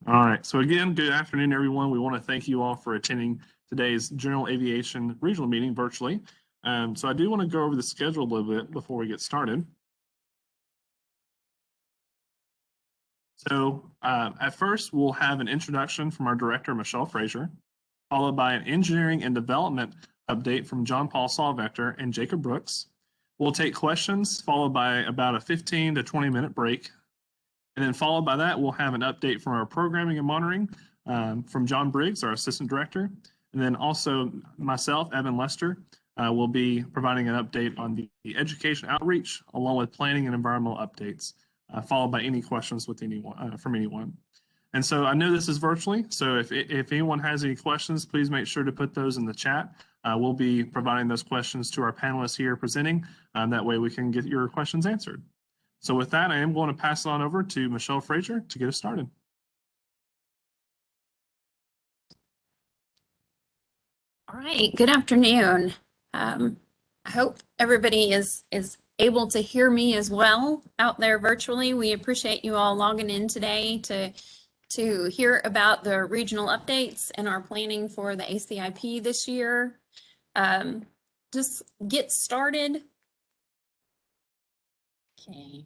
All right. So again, good afternoon, everyone. We want to thank you all for attending today's General Aviation Regional Meeting virtually. So I do want to go over the schedule a little bit before we get started. So at first, we'll have an introduction from our director, Michelle Frazier, followed by an engineering and development update from John Paul Sawvector and Jacob Brooks. We'll take questions, followed by about a 15 to 20-minute break. And then followed by that, we'll have an update from our programming and monitoring from John Briggs, our assistant director. And then also myself, Evan Lester, will be providing an update on the education outreach, along with planning and environmental updates, followed by any questions with anyone from anyone. And so I know this is virtually, so if anyone has any questions, please make sure to put those in the chat. We'll be providing those questions to our panelists here presenting. That way we can get your questions answered. So with that, I am going to pass it on over to Michelle Frazier to get us started. All right, good afternoon. I hope everybody is able to hear me as well out there virtually. We appreciate you all logging in today to hear about the regional updates and our planning for the ACIP this year. Just get started. Okay.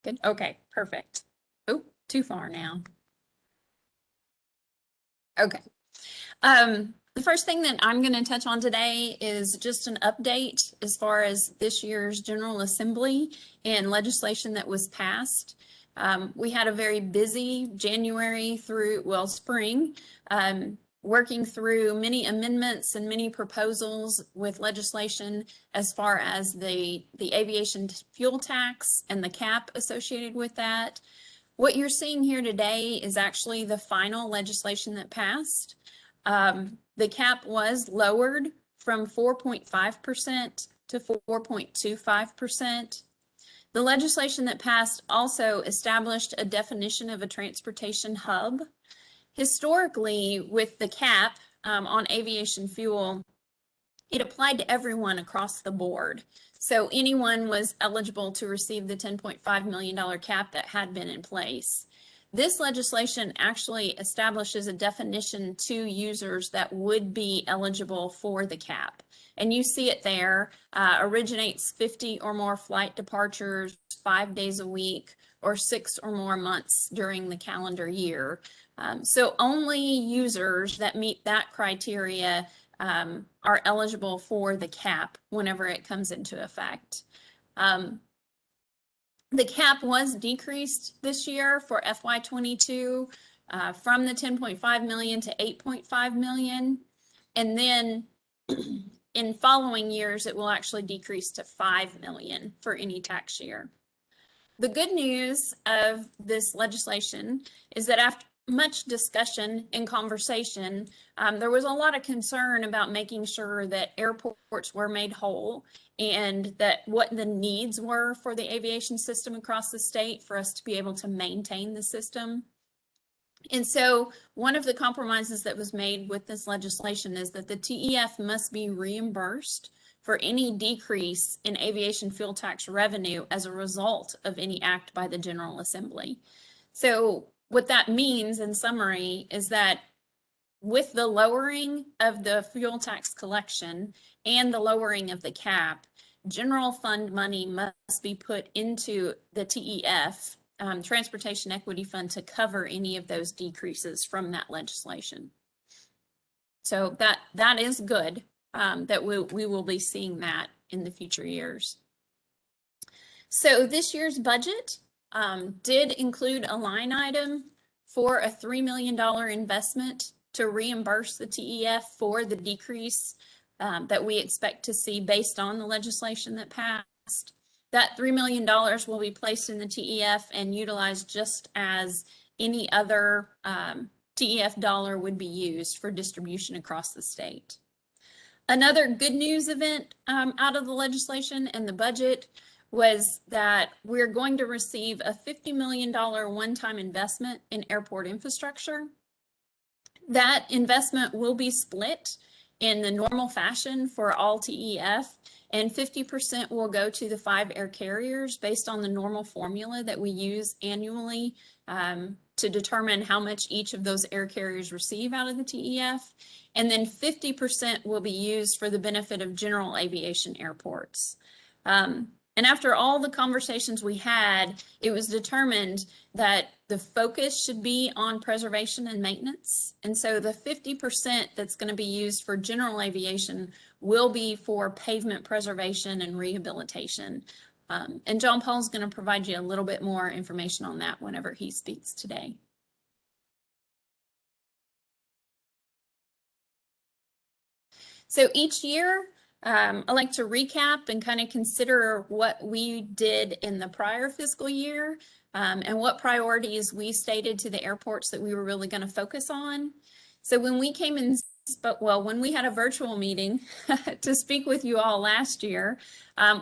Good. Okay, perfect. Oh, too far now. Okay. The first thing that I'm going to touch on today is just an update as far as this year's General Assembly and legislation that was passed. We had a very busy January through, well, spring, working through many amendments and many proposals with legislation as far as the Aviation Fuel Tax and the cap associated with that. What you're seeing here today is actually the final legislation that passed. The cap was lowered from 4.5% to 4.25%. The legislation that passed also established a definition of a transportation hub. Historically, with the cap on aviation fuel, it applied to everyone across the board. So anyone was eligible to receive the $10.5 million cap that had been in place. This legislation actually establishes a definition to users that would be eligible for the cap. And you see it there, originates 50 or more flight departures 5 days a week or 6 or more months during the calendar year. So only users that meet that criteria are eligible for the cap whenever it comes into effect. The cap was decreased this year for FY22 from the 10.5 million to 8.5 million. And then in following years, it will actually decrease to 5 million for any tax year. The good news of this legislation is that after much discussion and conversation, there was a lot of concern about making sure that airports were made whole and that what the needs were for the aviation system across the state for us to be able to maintain the system. And so one of the compromises that was made with this legislation is that the TEF must be reimbursed for any decrease in aviation fuel tax revenue as a result of any act by the General Assembly. So what that means in summary is that with the lowering of the fuel tax collection and the lowering of the cap, general fund money must be put into the TEF, Transportation Equity Fund, to cover any of those decreases from that legislation. So that is good, that we will be seeing that in the future years. So this year's budget did include a line item for a $3 million investment to reimburse the TEF for the decrease that we expect to see based on the legislation that passed. That $3 million will be placed in the TEF and utilized just as any other TEF dollar would be used for distribution across the state. Another good news event out of the legislation and the budget was that we're going to receive a $50 million one-time investment in airport infrastructure. That investment will be split in the normal fashion for all TEF, and 50% will go to the 5 air carriers based on the normal formula that we use annually to determine how much each of those air carriers receive out of the TEF. And then 50% will be used for the benefit of general aviation airports. And after all the conversations we had, it was determined that the focus should be on preservation and maintenance. And so the 50% that's going to be used for general aviation will be for pavement preservation and rehabilitation. And John Paul's going to provide you a little bit more information on that whenever he speaks today. So each year, I like to recap and kind of consider what we did in the prior fiscal year and what priorities we stated to the airports that we were really going to focus on. So when we came in, when we had a virtual meeting to speak with you all last year,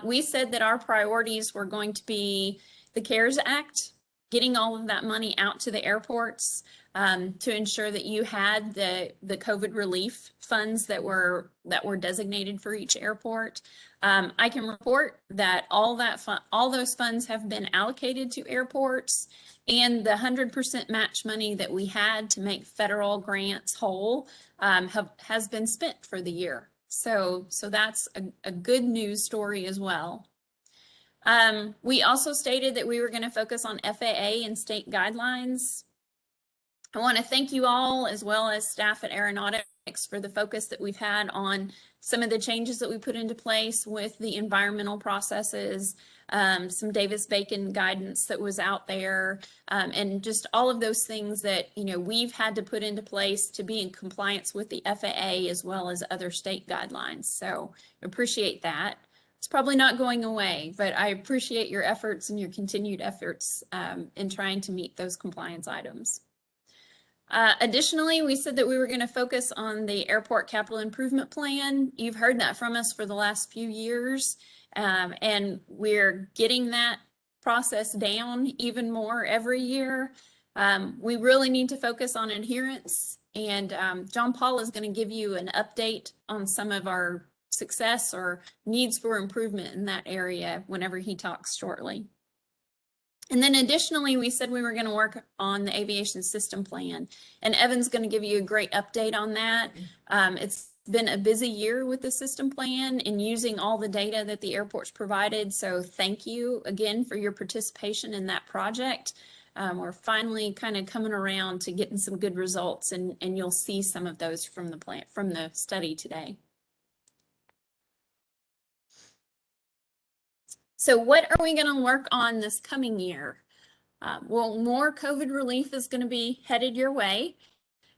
we said that our priorities were going to be the CARES Act, getting all of that money out to the airports, to ensure that you had the COVID relief funds that were designated for each airport. I can report that all those funds have been allocated to airports, and the 100% match money that we had to make federal grants whole has been spent for the year. So that's a good news story as well. We also stated that we were going to focus on FAA and state guidelines. I want to thank you all, as well as staff at Aeronautics, for the focus that we've had on some of the changes that we put into place with the environmental processes, some Davis-Bacon guidance that was out there, and just all of those things that, we've had to put into place to be in compliance with the FAA as well as other state guidelines. So appreciate that. It's probably not going away, but I appreciate your efforts and your continued efforts in trying to meet those compliance items. Additionally, we said that we were going to focus on the airport capital improvement plan. You've heard that from us for the last few years, and we're getting that process down even more every year. We really need to focus on adherence, and John Paul is going to give you an update on some of our success or needs for improvement in that area whenever he talks shortly. And then additionally, we said we were going to work on the aviation system plan, and Evan's going to give you a great update on that. It's been a busy year with the system plan and using all the data that the airports provided. So thank you again for your participation in that project. We're finally kind of coming around to getting some good results, and you'll see some of those from the study today. So what are we going to work on this coming year? Well, more COVID relief is going to be headed your way.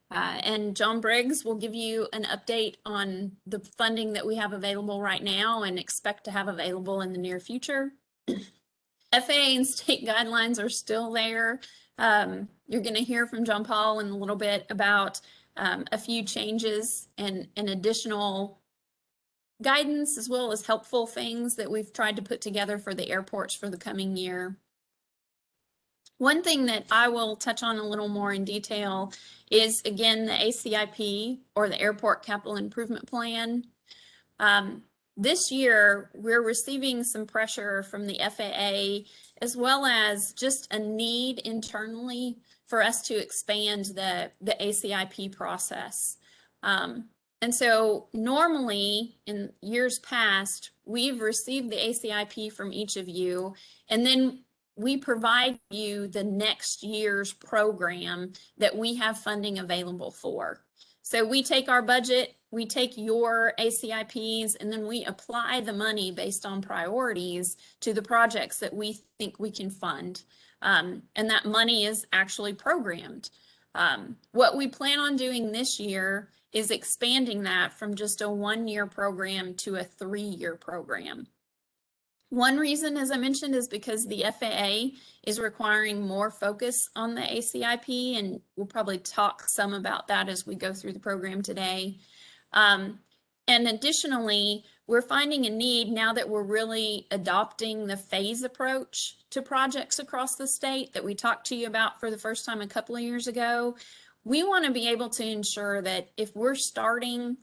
And John Briggs will give you an update on the funding that we have available right now and expect to have available in the near future. FAA and state guidelines are still there. You're going to hear from John Paul in a little bit about a few changes and additional guidance, as well as helpful things that we've tried to put together for the airports for the coming year. One thing that I will touch on a little more in detail is, again, the ACIP, or the Airport Capital Improvement Plan. This year, we're receiving some pressure from the FAA, as well as just a need internally for us to expand the ACIP process. And so normally in years past, we've received the ACIP from each of you, and then we provide you the next year's program that we have funding available for. So we take our budget, we take your ACIPs, and then we apply the money based on priorities to the projects that we think we can fund. And that money is actually programmed. What we plan on doing this year is expanding that from just a 1-year program to a 3-year program. One reason, as I mentioned, is because the FAA is requiring more focus on the ACIP, and we'll probably talk some about that as we go through the program today. And additionally, we're finding a need now that we're really adopting the phase approach to projects across the state that we talked to you about for the first time a couple of years ago. We want to be able to ensure that if we're starting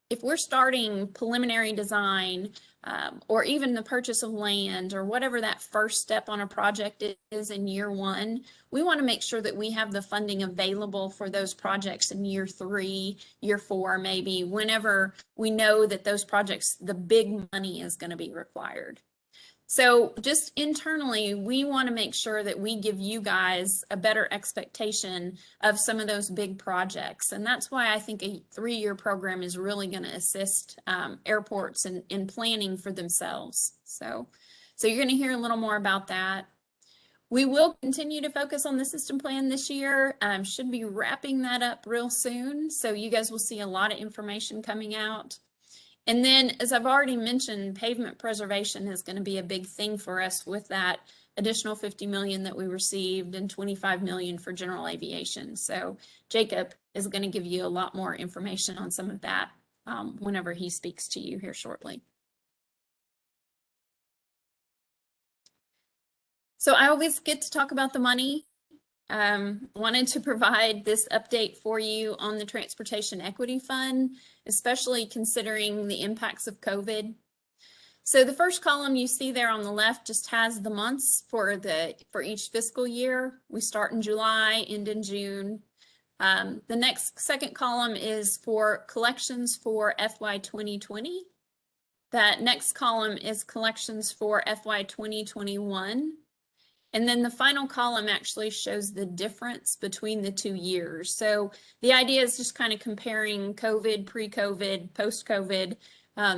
if we're starting preliminary design, or even the purchase of land or whatever that first step on a project is in year one, we want to make sure that we have the funding available for those projects in year 3, year 4, maybe, whenever we know that those projects, the big money is going to be required. So just internally, we want to make sure that we give you guys a better expectation of some of those big projects. And that's why I think a 3-year program is really going to assist airports in planning for themselves. So you're going to hear a little more about that. We will continue to focus on the system plan this year. Should be wrapping that up real soon. So you guys will see a lot of information coming out. And then, as I've already mentioned, pavement preservation is going to be a big thing for us with that additional $50 million that we received and $25 million for general aviation. So Jacob is going to give you a lot more information on some of that whenever he speaks to you here shortly. So I always get to talk about the money. Wanted to provide this update for you on the Transportation Equity Fund, especially considering the impacts of COVID. So the first column you see there on the left just has the months for each fiscal year. We start in July, end in June. The second column is for collections for FY 2020. That next column is collections for FY 2021. And then the final column actually shows the difference between the 2 years. So the idea is just kind of comparing COVID, pre-COVID, post-COVID,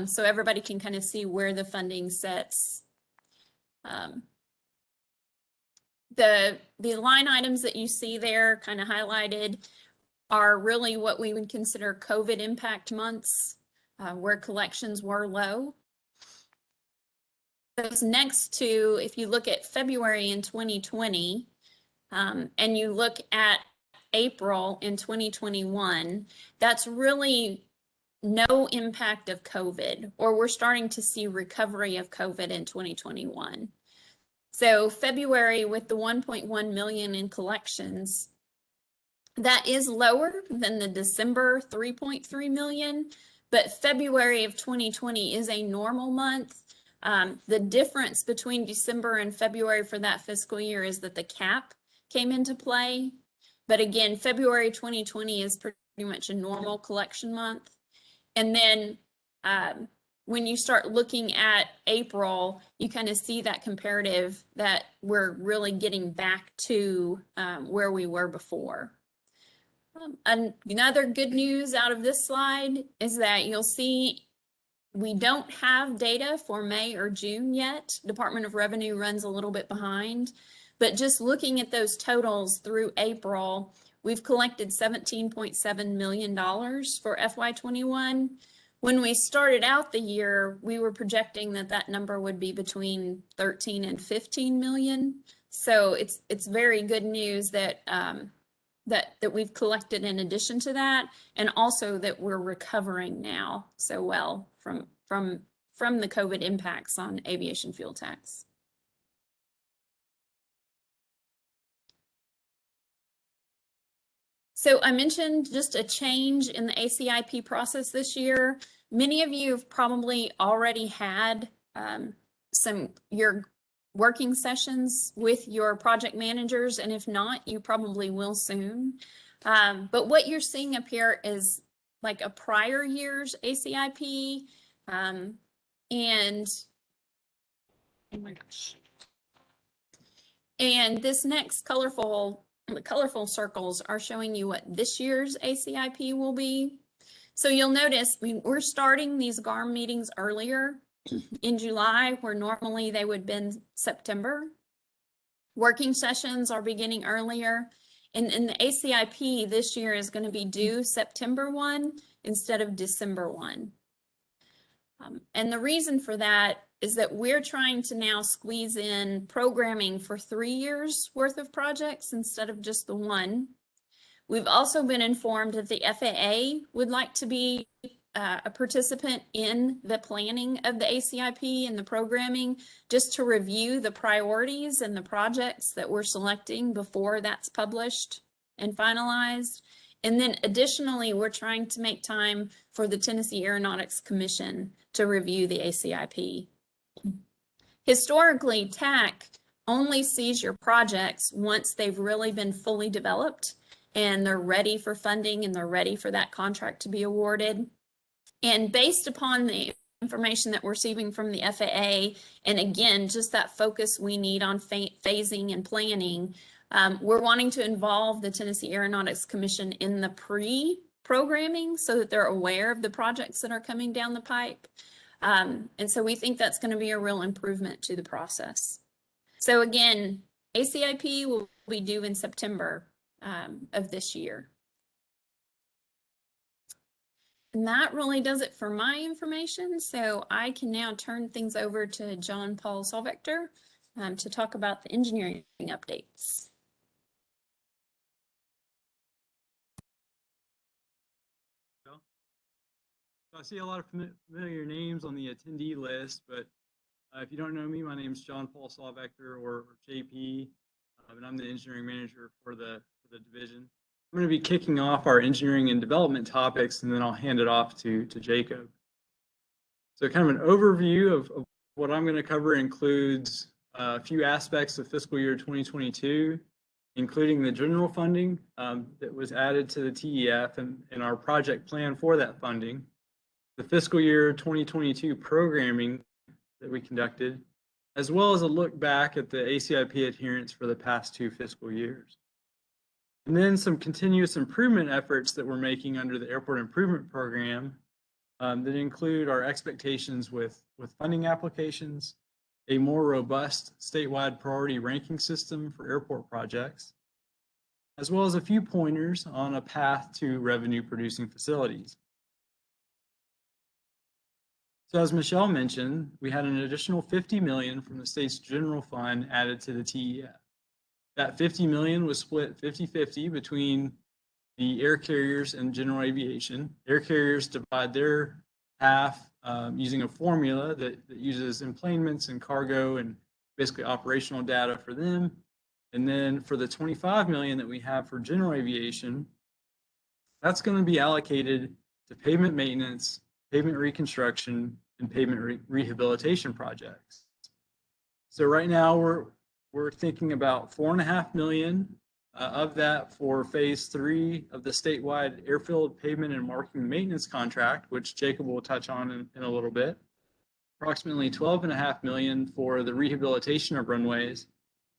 so everybody can kind of see where the funding sits. The line items that you see there kind of highlighted are really what we would consider COVID impact months, where collections were low. Those next two, if you look at February in 2020, and you look at April in 2021, that's really no impact of COVID, or we're starting to see recovery of COVID in 2021. So February with the 1.1 million in collections, that is lower than the December 3.3 million, but February of 2020 is a normal month. The difference between December and February for that fiscal year is that the cap came into play. But again, February 2020 is pretty much a normal collection month. And then when you start looking at April, you kind of see that comparative that we're really getting back to where we were before. Another good news out of this slide is that you'll see we don't have data for May or June yet. Department of Revenue runs a little bit behind, but just looking at those totals through April, we've collected $17.7 million for FY21. When we started out the year, we were projecting that that number would be between 13 and 15 million. So it's very good news that that we've collected in addition to that, and also that we're recovering now so well from the COVID impacts on aviation fuel tax. So I mentioned just a change in the ACIP process this year. Many of you have probably already had your working sessions with your project managers, and if not, you probably will soon. But what you're seeing up here is like a prior year's ACIP, and oh my gosh. And this next the colorful circles are showing you what this year's ACIP will be. So you'll notice we're starting these GARM meetings earlier in July, where normally they would have been September. Working sessions are beginning earlier. And the ACIP this year is going to be due September 1 instead of December 1. And the reason for that is that we're trying to now squeeze in programming for 3 years worth of projects instead of just the 1. We've also been informed that the FAA would like to be a participant in the planning of the ACIP and the programming, just to review the priorities and the projects that we're selecting before that's published and finalized. And then additionally, we're trying to make time for the Tennessee Aeronautics Commission to review the ACIP. Historically, TAC only sees your projects once they've really been fully developed and they're ready for funding and they're ready for that contract to be awarded. And based upon the information that we're receiving from the FAA, and again, just that focus we need on phasing and planning, we're wanting to involve the Tennessee Aeronautics Commission in the pre-programming so that they're aware of the projects that are coming down the pipe. And so we think that's going to be a real improvement to the process. So again, ACIP will be due in September of this year. And that really does it for my information. So I can now turn things over to John Paul Solvector to talk about the engineering updates. I see a lot of familiar names on the attendee list, but if you don't know me, my name is John Paul Solvector, or JP, and I'm the engineering manager for the division. I'm going to be kicking off our engineering and development topics, and then I'll hand it off to Jacob. So kind of an overview of what I'm going to cover includes a few aspects of fiscal year 2022, including the general funding that was added to the TEF and our project plan for that funding, the fiscal year 2022 programming that we conducted, as well as a look back at the ACIP adherence for the past 2 fiscal years. And then some continuous improvement efforts that we're making under the Airport Improvement Program that include our expectations with funding applications, a more robust statewide priority ranking system for airport projects, as well as a few pointers on a path to revenue producing facilities. So as Michelle mentioned, we had an additional $50 million from the state's general fund added to the TEF. That $50 million was split 50-50 between the air carriers and general aviation. Air carriers divide their half using a formula that uses emplanements and cargo and basically operational data for them. And then for the $25 million that we have for general aviation, that's going to be allocated to pavement maintenance, pavement reconstruction, and pavement rehabilitation projects. So right now we're thinking about $4.5 million of that for phase 3 of the statewide airfield pavement and marking maintenance contract, which Jacob will touch on in a little bit. Approximately $12.5 million for the rehabilitation of runways,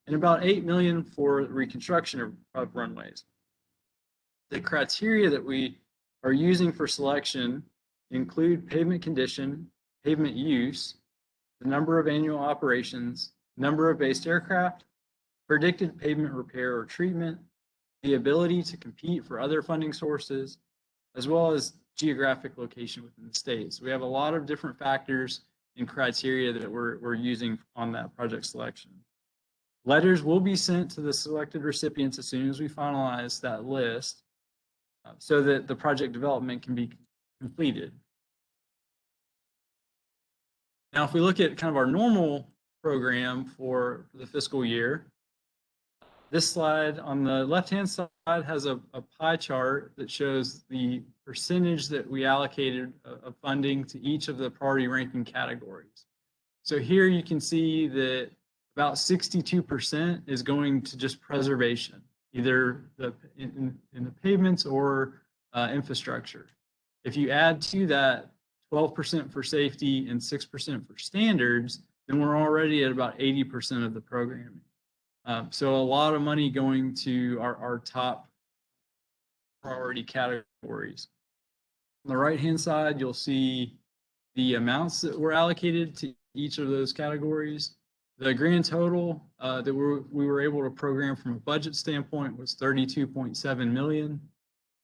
and about $8 million for reconstruction of runways. The criteria that we are using for selection include pavement condition, pavement use, the number of annual operations, number of based aircraft, predicted pavement repair or treatment, the ability to compete for other funding sources, as well as geographic location within the state. So we have a lot of different factors and criteria that we're using on that project selection. Letters will be sent to the selected recipients as soon as we finalize that list so that the project development can be completed. Now, if we look at kind of our normal program for the fiscal year, this slide on the left-hand side has a pie chart that shows the percentage that we allocated of funding to each of the priority ranking categories. So here you can see that about 62% is going to just preservation, either in the pavements or infrastructure. If you add to that 12% for safety and 6% for standards, then we're already at about 80% of the programming. So a lot of money going to our top priority categories. On the right-hand side, you'll see the amounts that were allocated to each of those categories. The grand total that we were able to program from a budget standpoint was $32.7 million.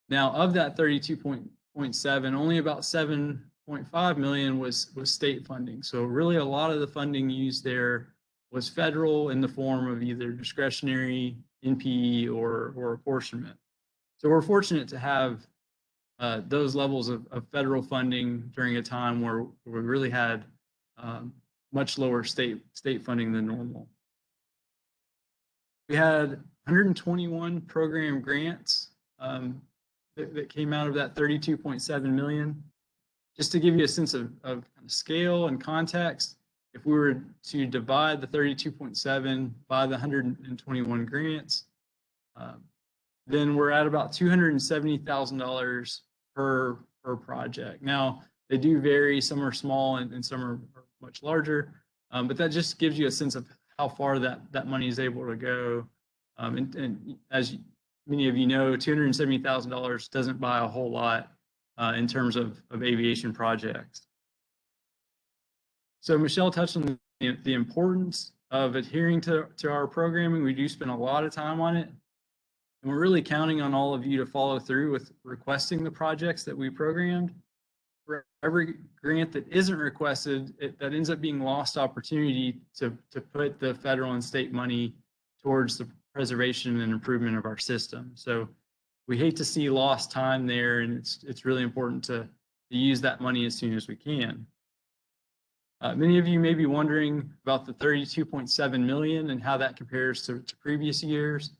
Now, of that 32.7, only about 7.5 million was state funding. So really a lot of the funding used there was federal in the form of either discretionary, NPE, or apportionment. So we're fortunate to have those levels of federal funding during a time where we really had much lower state funding than normal. We had 121 program grants that came out of that 32.7 million. Just to give you a sense of kind of scale and context, if we were to divide the 32.7 by the 121 grants, then we're at about $270,000 per project. Now, they do vary. Some are small and some are much larger, but that just gives you a sense of how far that money is able to go. And as many of you know, $270,000 doesn't buy a whole lot in terms of aviation projects. So Michelle touched on the importance of adhering to our programming. We do spend a lot of time on it. And we're really counting on all of you to follow through with requesting the projects that we programmed. For every grant that isn't requested, that ends up being lost opportunity to put the federal and state money towards the preservation and improvement of our system. So we hate to see lost time there, and it's really important to use that money as soon as we can. Many of you may be wondering about the 32.7 million and how that compares to previous years.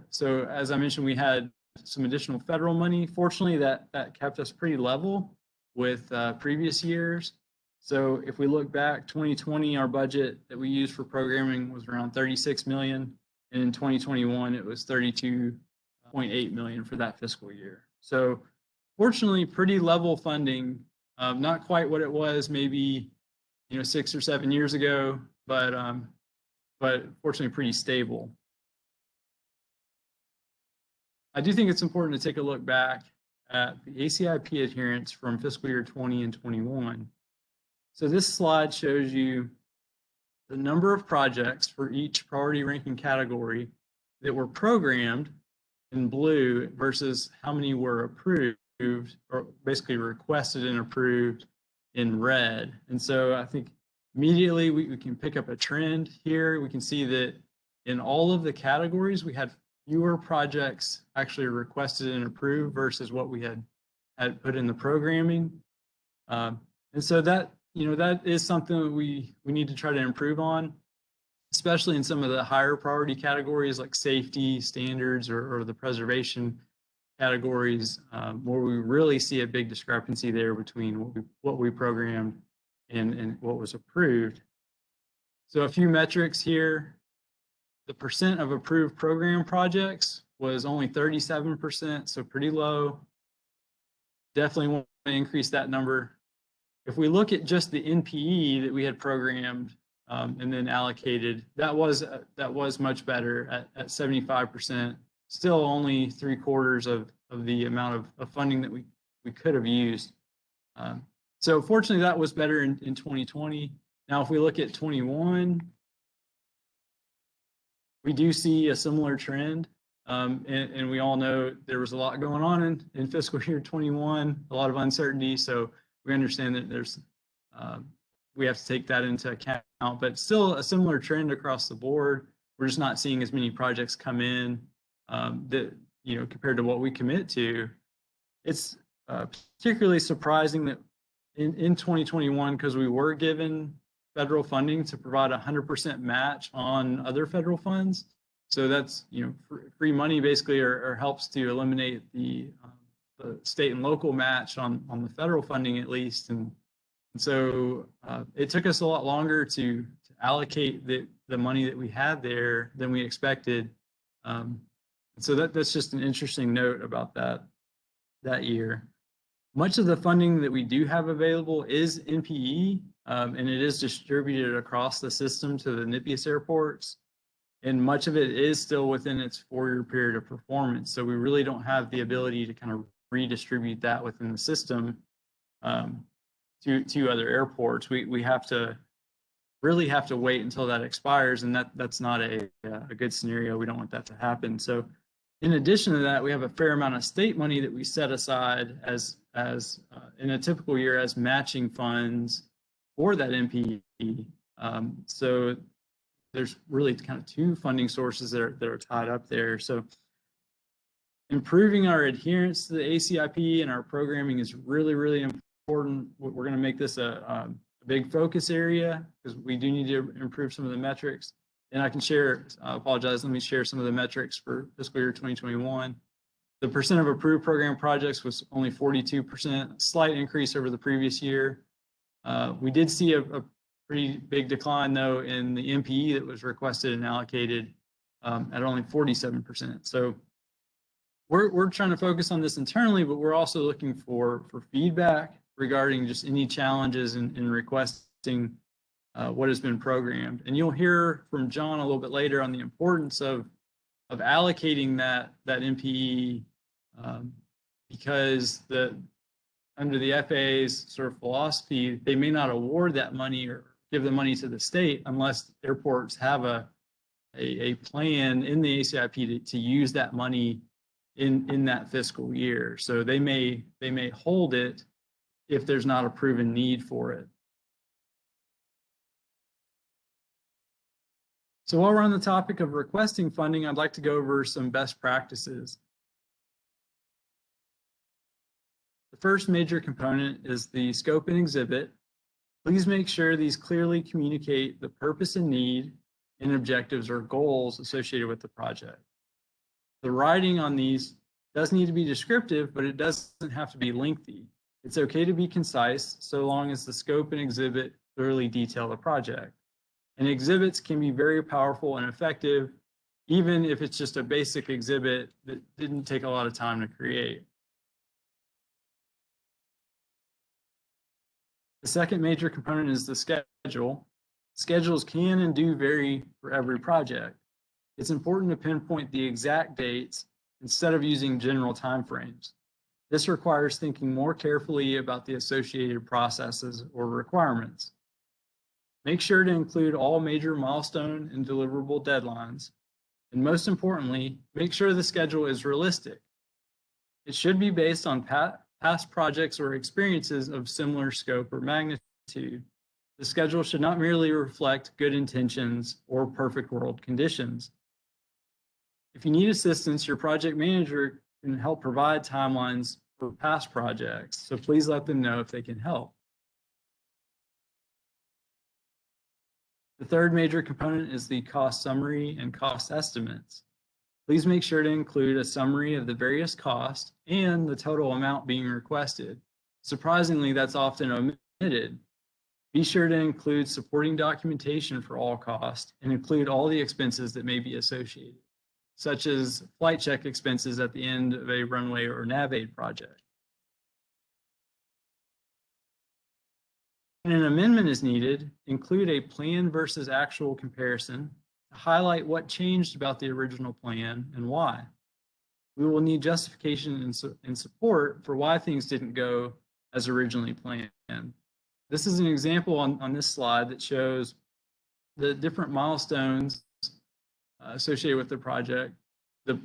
So as I mentioned, we had some additional federal money. Fortunately, that kept us pretty level with previous years. So if we look back, 2020, our budget that we used for programming was around 36 million. And in 2021, it was 32.8 million for that fiscal year. So fortunately, pretty level funding, not quite what it was maybe 6 or 7 years ago, but fortunately pretty stable. I do think it's important to take a look back at the ACIP adherence from fiscal year 20 and 21. So this slide shows you the number of projects for each priority ranking category that were programmed in blue versus how many were approved, or basically requested and approved in red. And so I think immediately we can pick up a trend here. We can see that in all of the categories, we had fewer projects actually requested and approved versus what we had put in the programming. And so that, that is something that we need to try to improve on, especially in some of the higher priority categories like safety standards or the preservation categories, where we really see a big discrepancy there between what we programmed and what was approved. So a few metrics here. The percent of approved program projects was only 37%, so pretty low. Definitely want to increase that number. If we look at just the NPE that we had programmed and then allocated, that was much better at 75%. Still only 3/4 of the amount of funding that we could have used. So fortunately, that was better in 2020. Now, if we look at 21, we do see a similar trend. And we all know there was a lot going on in fiscal year 21, a lot of uncertainty. So we understand that there's we have to take that into account, but still a similar trend across the board. We're just not seeing as many projects come in that, compared to what we commit to. It's particularly surprising that in 2021, because we were given federal funding to provide 100% match on other federal funds. So that's, free money basically, or helps to eliminate the state and local match on the federal funding at least. And so it took us a lot longer to allocate the money that we had there than we expected. So that's just an interesting note about that year. Much of the funding that we do have available is NPE, and it is distributed across the system to the NIPIAS airports. And much of it is still within its 4-year period of performance. So we really don't have the ability to kind of redistribute that within the system to other airports. We really have to wait until that expires, and that's not a good scenario. We don't want that to happen. So in addition to that, we have a fair amount of state money that we set aside as in a typical year as matching funds for that NPE. So there's really kind of two funding sources that are tied up there. So improving our adherence to the ACIP and our programming is really, really important. We're going to make this a big focus area because we do need to improve some of the metrics. And I can share, I apologize, let me share some of the metrics for fiscal year 2021. The percent of approved program projects was only 42%, slight increase over the previous year. We did see a pretty big decline though in the MPE that was requested and allocated at only 47%. So we're trying to focus on this internally, but we're also looking for feedback regarding just any challenges in requesting what has been programmed. And you'll hear from John a little bit later on the importance of allocating that MPE because under the FAA's sort of philosophy, they may not award that money or give the money to the state unless airports have a plan in the ACIP to use that money in that fiscal year. So they may hold it if there's not a proven need for it. So while we're on the topic of requesting funding, I'd like to go over some best practices. The first major component is the scope and exhibit. Please make sure these clearly communicate the purpose and need and objectives or goals associated with the project. The writing on these does need to be descriptive, but it doesn't have to be lengthy. It's okay to be concise so long as the scope and exhibit clearly detail the project. And exhibits can be very powerful and effective, even if it's just a basic exhibit that didn't take a lot of time to create. The second major component is the schedule. Schedules can and do vary for every project. It's important to pinpoint the exact dates instead of using general timeframes. This requires thinking more carefully about the associated processes or requirements. Make sure to include all major milestone and deliverable deadlines. And most importantly, make sure the schedule is realistic. It should be based on past projects or experiences of similar scope or magnitude. The schedule should not merely reflect good intentions or perfect world conditions. If you need assistance, your project manager can help provide timelines for past projects, so please let them know if they can help. The third major component is the cost summary and cost estimates. Please make sure to include a summary of the various costs and the total amount being requested. Surprisingly, that's often omitted. Be sure to include supporting documentation for all costs and include all the expenses that may be associated, such as flight check expenses at the end of a runway or nav aid project. When an amendment is needed, include a plan versus actual comparison to highlight what changed about the original plan and why. We will need justification and support for why things didn't go as originally planned. This is an example on this slide that shows the different milestones associated with the project, the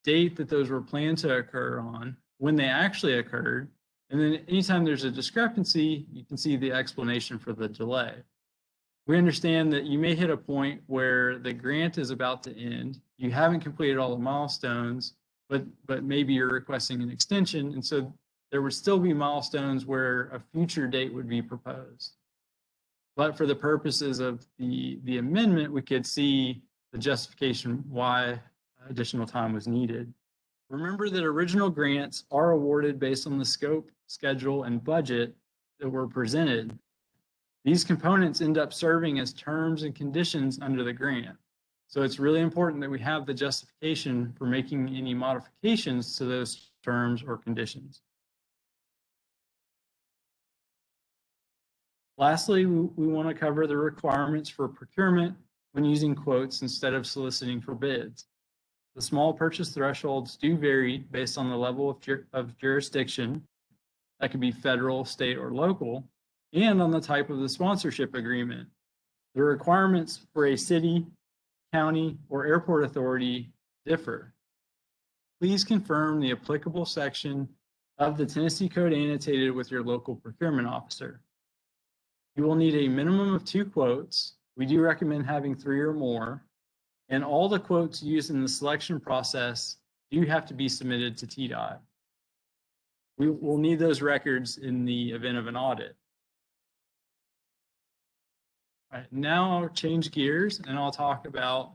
date that those were planned to occur on, when they actually occurred, and then anytime there's a discrepancy, you can see the explanation for the delay. We understand that you may hit a point where the grant is about to end, you haven't completed all the milestones, but maybe you're requesting an extension, and so there would still be milestones where a future date would be proposed. But for the purposes of the amendment, we could see the justification why additional time was needed. Remember that original grants are awarded based on the scope, schedule, and budget that were presented. These components end up serving as terms and conditions under the grant. So it's really important that we have the justification for making any modifications to those terms or conditions. Lastly, we want to cover the requirements for procurement when using quotes instead of soliciting for bids. The small purchase thresholds do vary based on the level of jurisdiction. That could be federal, state, or local, and on the type of the sponsorship agreement. The requirements for a city, county, or airport authority differ. Please confirm the applicable section of the Tennessee Code annotated with your local procurement officer. You will need a minimum of 2 quotes. We do recommend having 3 or more. And all the quotes used in the selection process do have to be submitted to TDOT. We will need those records in the event of an audit. All right, now I'll change gears and I'll talk about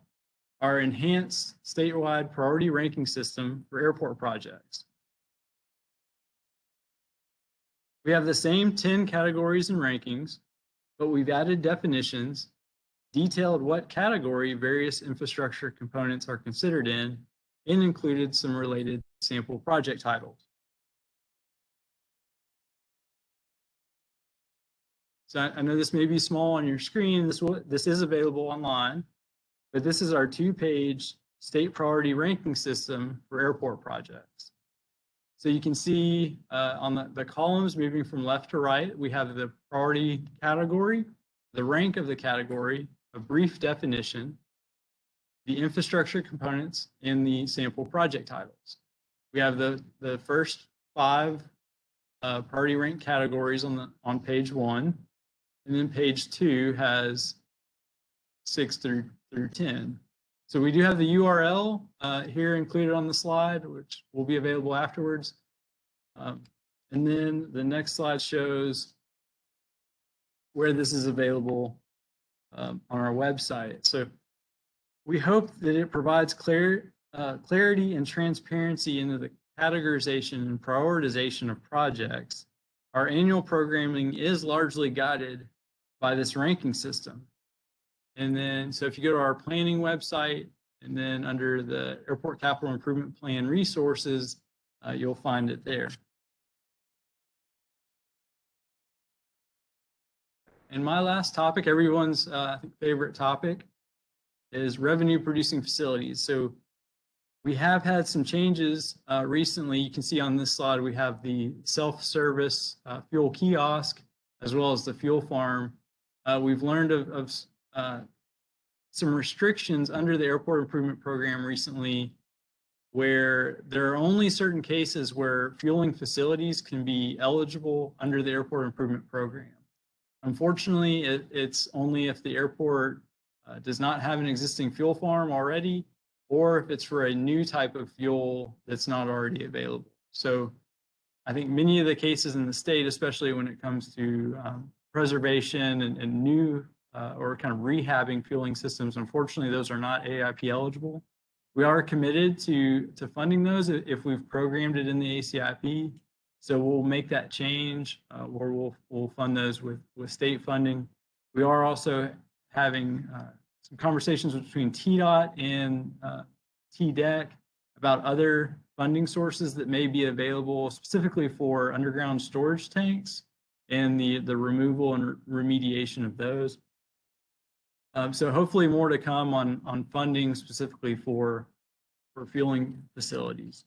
our enhanced statewide priority ranking system for airport projects. We have the same 10 categories and rankings, but we've added definitions, detailed what category various infrastructure components are considered in, and included some related sample project titles. So I know this may be small on your screen. This is available online, but this is our 2-page state priority ranking system for airport projects. So you can see on the columns moving from left to right, we have the priority category, the rank of the category, a brief definition, the infrastructure components, and the sample project titles. We have the first 5 priority rank categories on page 1, and then page 2 has 6 through 10. So we do have the URL here included on the slide, which will be available afterwards. And then the next slide shows where this is available on our website. So we hope that it provides clarity and transparency into the categorization and prioritization of projects. Our annual programming is largely guided by this ranking system. And then, so if you go to our planning website, and then under the Airport Capital Improvement Plan resources, you'll find it there. And my last topic, everyone's I think favorite topic, is revenue producing facilities. So we have had some changes recently. You can see on this slide, we have the self-service fuel kiosk, as well as the fuel farm. We've learned of some restrictions under the Airport Improvement Program recently, where there are only certain cases where fueling facilities can be eligible under the Airport Improvement Program. Unfortunately, it's only if the airport does not have an existing fuel farm already, or if it's for a new type of fuel that's not already available. So I think many of the cases in the state, especially when it comes to preservation and new or kind of rehabbing fueling systems, unfortunately, those are not AIP eligible. We are committed to funding those if we've programmed it in the ACIP. So we'll make that change where we'll fund those with state funding. We are also having some conversations between TDOT and TDEC about other funding sources that may be available specifically for underground storage tanks and the removal and remediation of those. So hopefully more to come on funding specifically for fueling facilities.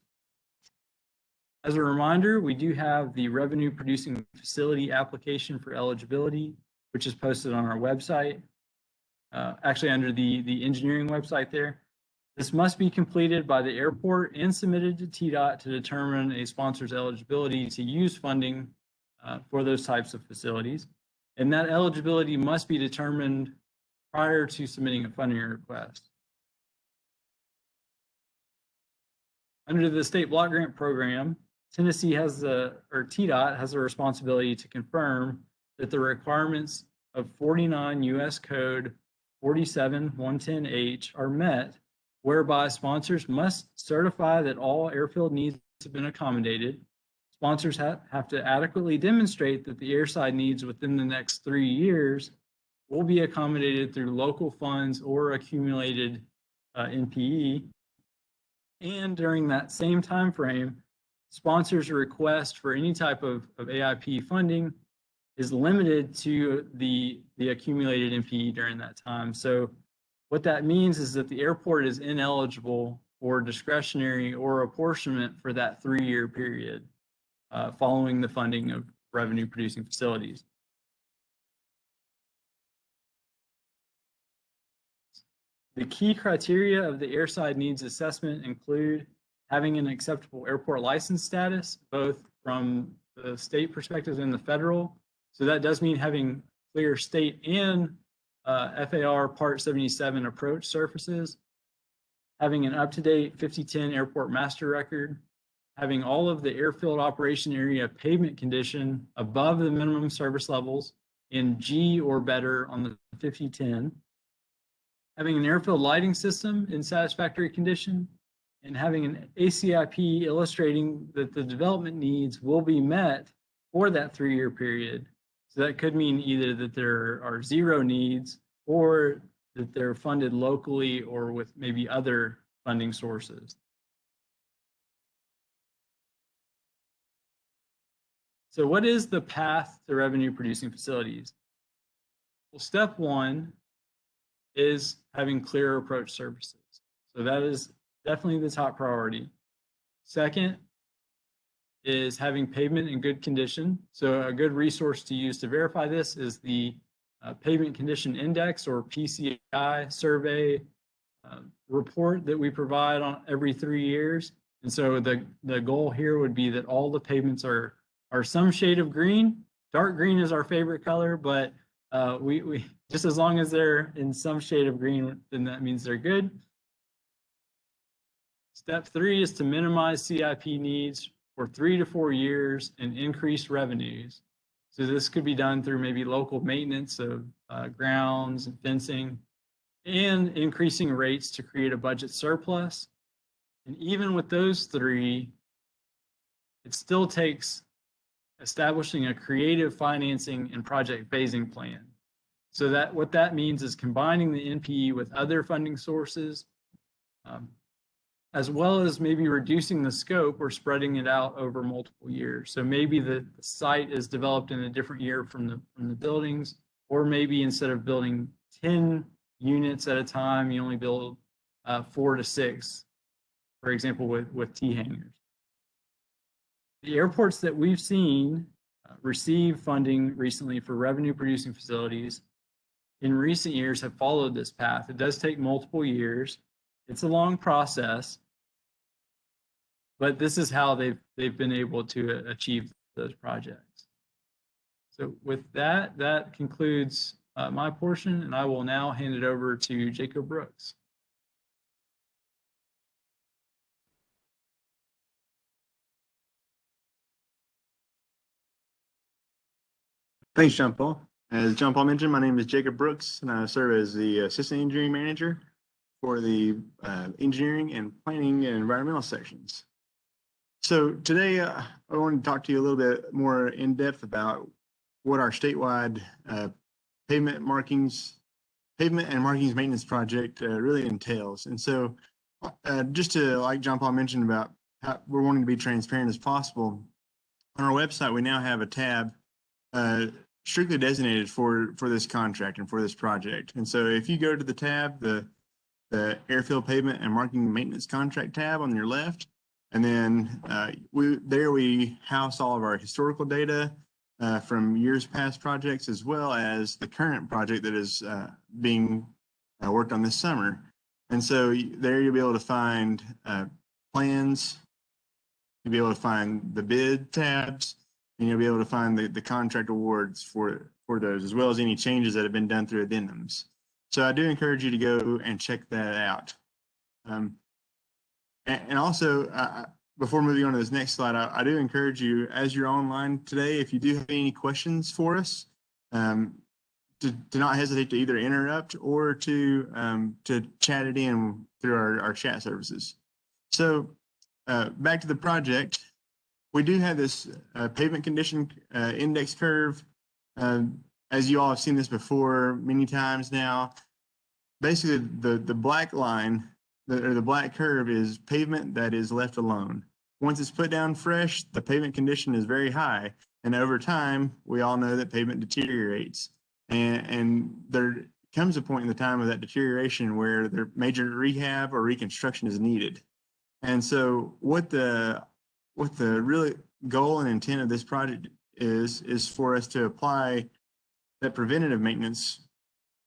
As a reminder, we do have the revenue producing facility application for eligibility, which is posted on our website, actually under the engineering website there. This must be completed by the airport and submitted to TDOT to determine a sponsor's eligibility to use funding for those types of facilities. And that eligibility must be determined prior to submitting a funding request. Under the state block grant program, Tennessee has TDOT has the responsibility to confirm that the requirements of 49 U.S. Code 47110H are met, whereby sponsors must certify that all airfield needs have been accommodated. Sponsors have to adequately demonstrate that the airside needs within the next 3 years will be accommodated through local funds or accumulated NPE. And during that same time frame, sponsors' request for any type of AIP funding is limited to the accumulated NPE during that time. So what that means is that the airport is ineligible for discretionary or apportionment for that 3-year period following the funding of revenue producing facilities. The key criteria of the airside needs assessment include having an acceptable airport license status, both from the state perspective and the federal. So that does mean having clear state and FAR Part 77 approach surfaces, having an up-to-date 5010 airport master record, having all of the airfield operation area pavement condition above the minimum service levels in G or better on the 5010, having an airfield lighting system in satisfactory condition, and having an ACIP illustrating that the development needs will be met for that 3-year period. So that could mean either that there are 0 needs or that they're funded locally or with maybe other funding sources. So what is the path to revenue producing facilities? Well, step 1 is having clear approach services. So that is definitely the top priority. Second is having pavement in good condition. So a good resource to use to verify this is the Pavement Condition Index, or PCI survey report that we provide on every 3 years. And so the goal here would be that all the pavements are some shade of green. Dark green is our favorite color, but we just as long as they're in some shade of green, then that means they're good. Step 3 is to minimize CIP needs for 3 to 4 years and increase revenues. So this could be done through maybe local maintenance of grounds and fencing, and increasing rates to create a budget surplus. And even with those 3, it still takes establishing a creative financing and project phasing plan. So that what that means is combining the NPE with other funding sources, as well as maybe reducing the scope or spreading it out over multiple years. So maybe the site is developed in a different year from the buildings, or maybe instead of building 10 units at a time, you only build 4 to 6, for example, with T hangars. The airports that we've seen receive funding recently for revenue producing facilities in recent years have followed this path. It does take multiple years. It's a long process, but this is how they've been able to achieve those projects. So with that, that concludes my portion, and I will now hand it over to Jacob Brooks. Thanks, John Paul. As John Paul mentioned, my name is Jacob Brooks, and I serve as the Assistant Engineering Manager for the Engineering and Planning and Environmental sections. So today, I wanted to talk to you a little bit more in depth about what our statewide pavement and markings maintenance project really entails. And so just to, like John Paul mentioned about how we're wanting to be transparent as possible, on our website, we now have a tab strictly designated for this contract and for this project. And so if you go to the tab, the Airfield Pavement and Marking Maintenance Contract tab on your left, and then we house all of our historical data from years past projects, as well as the current project that is being worked on this summer. And so there you'll be able to find plans, you'll be able to find the bid tabs, and you'll be able to find the contract awards for those, as well as any changes that have been done through addendums. So I do encourage you to go and check that out. And also, before moving on to this next slide, I do encourage you, as you're online today, if you do have any questions for us, to not hesitate to either interrupt or to chat it in through our chat services. So back to the project. We do have this pavement condition index curve. As you all have seen this before many times now. Basically, the black line, or the black curve, is pavement that is left alone. Once it's put down fresh, the pavement condition is very high. And over time, we all know that pavement deteriorates. And there comes a point in the time of that deterioration where the major rehab or reconstruction is needed. And so what the really goal and intent of this project is for us to apply that preventative maintenance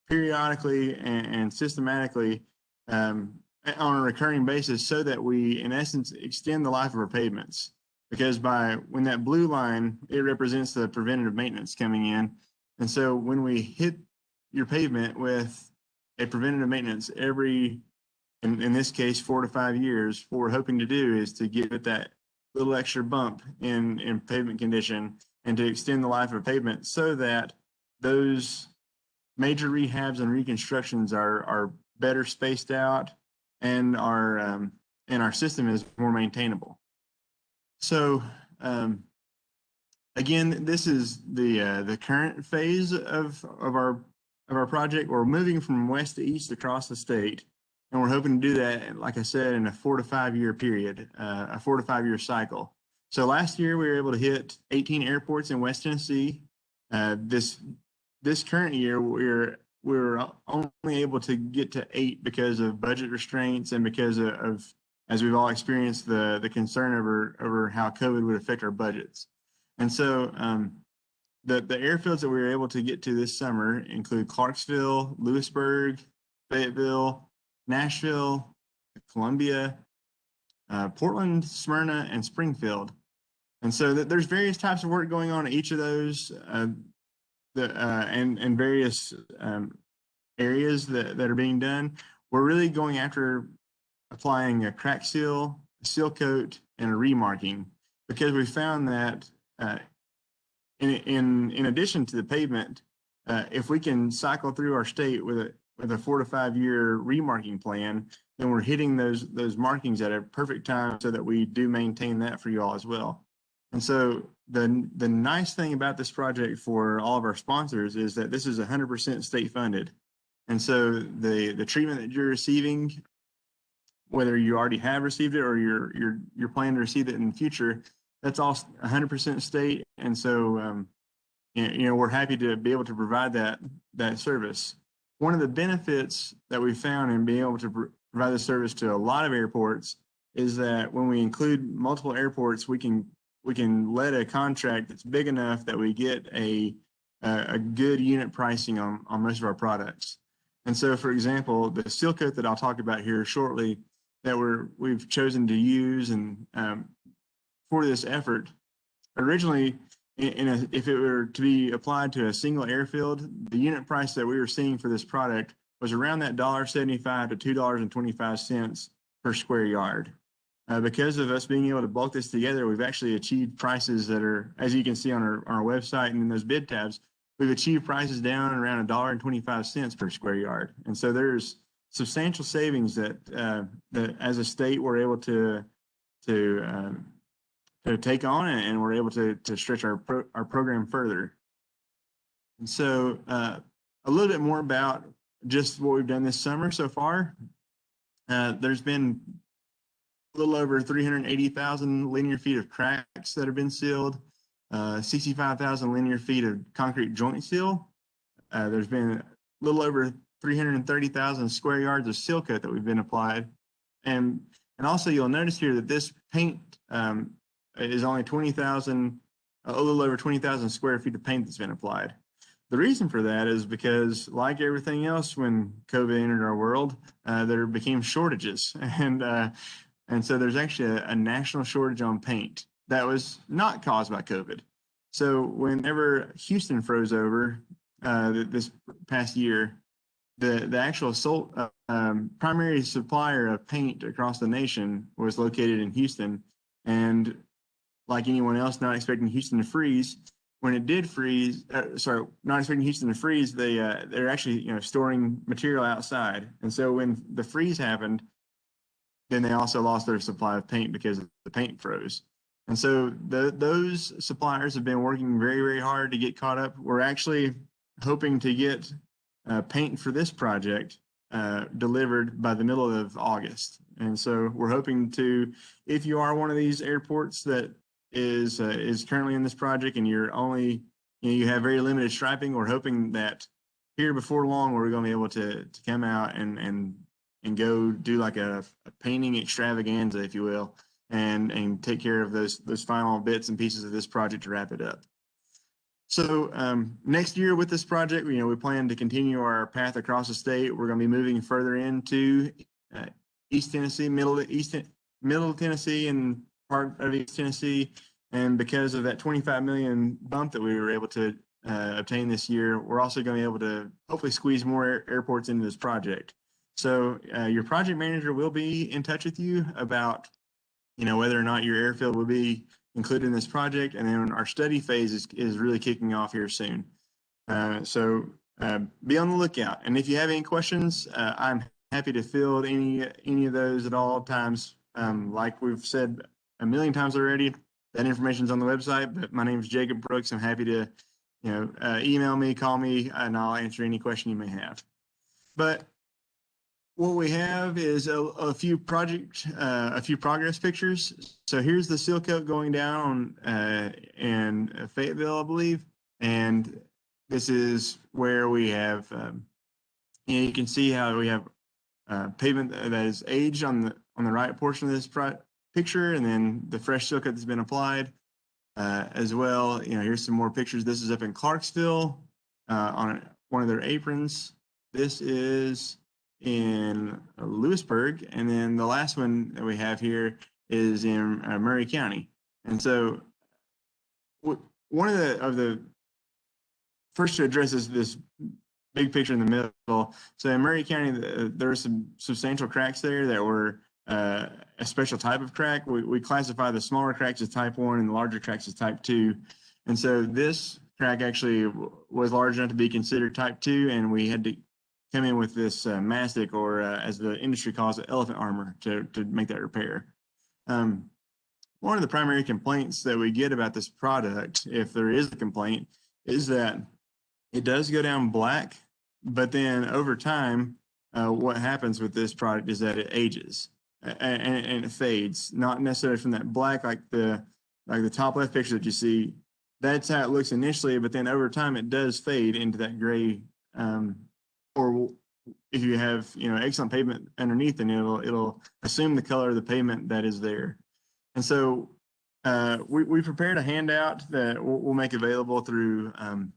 periodically and systematically on a recurring basis, so that we, in essence, extend the life of our pavements. Because when that blue line, it represents the preventative maintenance coming in. And so when we hit your pavement with a preventative maintenance every, in this case, 4 to 5 years, what we're hoping to do is to give it that little extra bump in pavement condition and to extend the life of pavement, so that those major rehabs and reconstructions are better spaced out, and our system is more maintainable. So again, this is the current phase of our project. We're moving from west to east across the state, and we're hoping to do that, like I said, in a 4 to 5 year period, a 4 to 5 year cycle. So last year we were able to hit 18 airports in West Tennessee. This current year we're only able to get to 8 because of budget restraints and because of as we've all experienced the concern over how COVID would affect our budgets. And so the airfields that we were able to get to this summer include Clarksville, Lewisburg, Fayetteville, Nashville, Columbia, Portland, Smyrna, and Springfield. And so there's various types of work going on at each of those and various areas that are being done. We're really going after applying a crack seal, a seal coat, and a remarking, because we found that in addition to the pavement, if we can cycle through our state with a 4 to 5 year remarking plan, then we're hitting those markings at a perfect time so that we do maintain that for you all as well. And so the nice thing about this project for all of our sponsors is that this is 100% state funded. And so the treatment that you're receiving, whether you already have received it or you're planning to receive it in the future, that's all 100% state. And so we're happy to be able to provide that service. One of the benefits that we found in being able to provide the service to a lot of airports is that when we include multiple airports, we can let a contract that's big enough that we get a good unit pricing on most of our products. And so, for example, the seal coat that I'll talk about here shortly that we've chosen to use and for this effort, originally, if it were to be applied to a single airfield, the unit price that we were seeing for this product was around that $1.75 to $2.25 per square yard. Because of us being able to bulk this together, we've actually achieved prices that are, as you can see on our website and in those bid tabs, we've achieved prices down around $1.25 per square yard. And so there's substantial savings that as a state we're able to take on, and we're able to stretch our program further. And so a little bit more about just what we've done this summer so far. There's been a little over 380,000 linear feet of cracks that have been sealed, 65,000 linear feet of concrete joint seal. There's been a little over 330,000 square yards of seal coat that we've been applied. And also you'll notice here that this paint is only a little over 20,000 square feet of paint that's been applied. The reason for that is because, like everything else when COVID entered our world, there became shortages. And so there's actually a national shortage on paint that was not caused by COVID. So whenever Houston froze over this past year, the actual primary supplier of paint across the nation was located in Houston. And like anyone else, not expecting Houston to freeze, when it did freeze, not expecting Houston to freeze, they're actually storing material outside. And so when the freeze happened, then they also lost their supply of paint because the paint froze. And so those suppliers have been working very, very hard to get caught up. We're actually hoping to get paint for this project delivered by the middle of August. And so we're hoping to, if you are one of these airports that is currently in this project and you have very limited striping, we're hoping that here before long we're going to be able to come out and go do like a painting extravaganza, if you will, and take care of those final bits and pieces of this project to wrap it up. So next year with this project, we plan to continue our path across the state. We're going to be moving further into East Tennessee, Middle Tennessee, and part of East Tennessee. And because of that 25 million bump that we were able to obtain this year, we're also going to be able to hopefully squeeze more airports into this project. So your project manager will be in touch with you about, whether or not your airfield will be included in this project. And then our study phase is really kicking off here soon. So be on the lookout. And if you have any questions, I'm happy to field any of those at all times. Like we've said a million times already, that information's on the website, but my name is Jacob Brooks. I'm happy to, email me, call me, and I'll answer any question you may have. But what we have is a few progress pictures. So here's the seal coat going down in Fayetteville, I believe. And this is where we have, you can see how we have pavement that is aged on the right portion of this picture, and then the fresh seal coat that's been applied as well. Here's some more pictures. This is up in Clarksville on one of their aprons. This is in Lewisburg, and then the last one that we have here is in Murray County. And so one of the first to address is this big picture in the middle. So in Murray County, there are some substantial cracks there that were a special type of crack. We classify the smaller cracks as type 1 and the larger cracks as type 2. And so this crack actually was large enough to be considered type 2, and we had to come in with this mastic, or as the industry calls it, elephant armor, to make that repair. One of the primary complaints that we get about this product, if there is a complaint, is that it does go down black, but then over time, what happens with this product is that it ages and it fades. Not necessarily from that black, like the top left picture that you see. That's how it looks initially, but then over time it does fade into that gray. Or if you have excellent pavement underneath, then it'll assume the color of the pavement that is there. And so we prepared a handout that we'll make available through an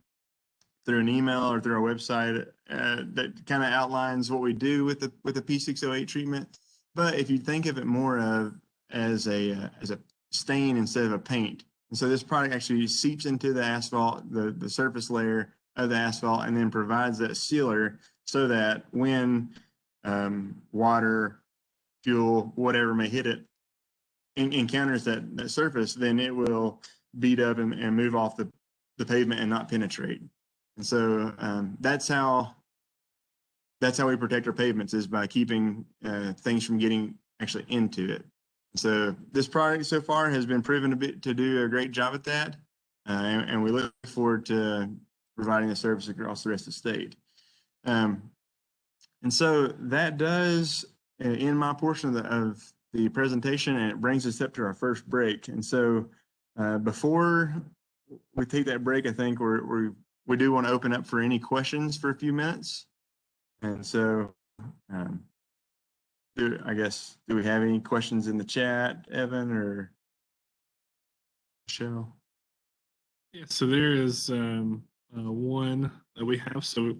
email or through our website that kind of outlines what we do with the P608 treatment. But if you think of it more of as a stain instead of a paint, and so this product actually seeps into the asphalt, the surface layer of the asphalt, and then provides that sealer so that when water, fuel, whatever may hit it, encounters that surface, then it will beat up and move off the pavement and not penetrate. And so that's how we protect our pavements, is by keeping things from getting actually into it. And so this product so far has been proven to do a great job at that, and we look forward to providing the service across the rest of the state. And so that does end my portion of the presentation, and it brings us up to our first break. And so before we take that break, I think we do want to open up for any questions for a few minutes. And so do we have any questions in the chat, Evan or Michelle? Yeah, so there is one that we have. So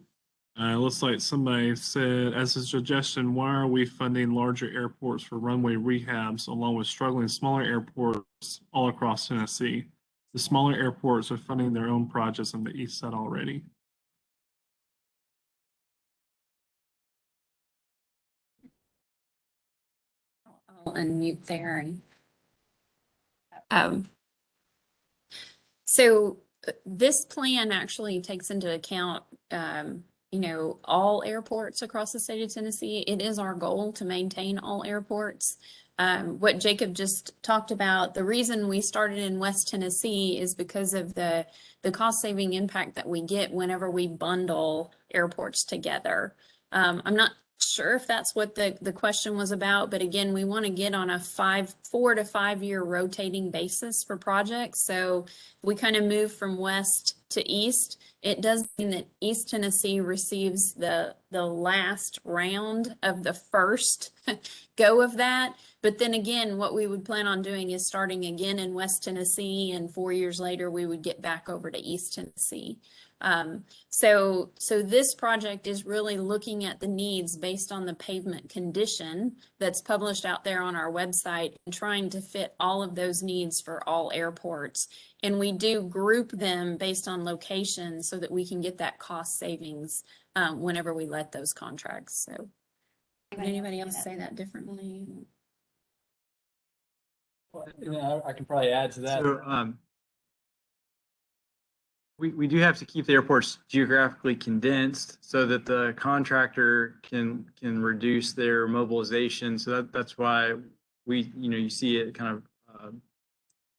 looks like somebody said, as a suggestion, why are we funding larger airports for runway rehabs along with struggling smaller airports all across Tennessee? The smaller airports are funding their own projects on the east side already. I'll unmute there. So this plan actually takes into account, all airports across the state of Tennessee. It is our goal to maintain all airports. What Jacob just talked about, the reason we started in West Tennessee is because of the cost saving impact that we get whenever we bundle airports together. I'm not sure if that's what the question was about, but again, we want to get on a 4 to 5 year rotating basis for projects. So we kind of move from west to east. It does mean that East Tennessee receives the last round of the first go of that. But then again, what we would plan on doing is starting again in West Tennessee, and 4 years later, we would get back over to East Tennessee. So this project is really looking at the needs based on the pavement condition that's published out there on our website, and trying to fit all of those needs for all airports. And we do group them based on location so that we can get that cost savings whenever we let those contracts. So would anybody else say that differently? I can probably add to that. So, We do have to keep the airports geographically condensed so that the contractor can reduce their mobilization. So that's why you see it kind of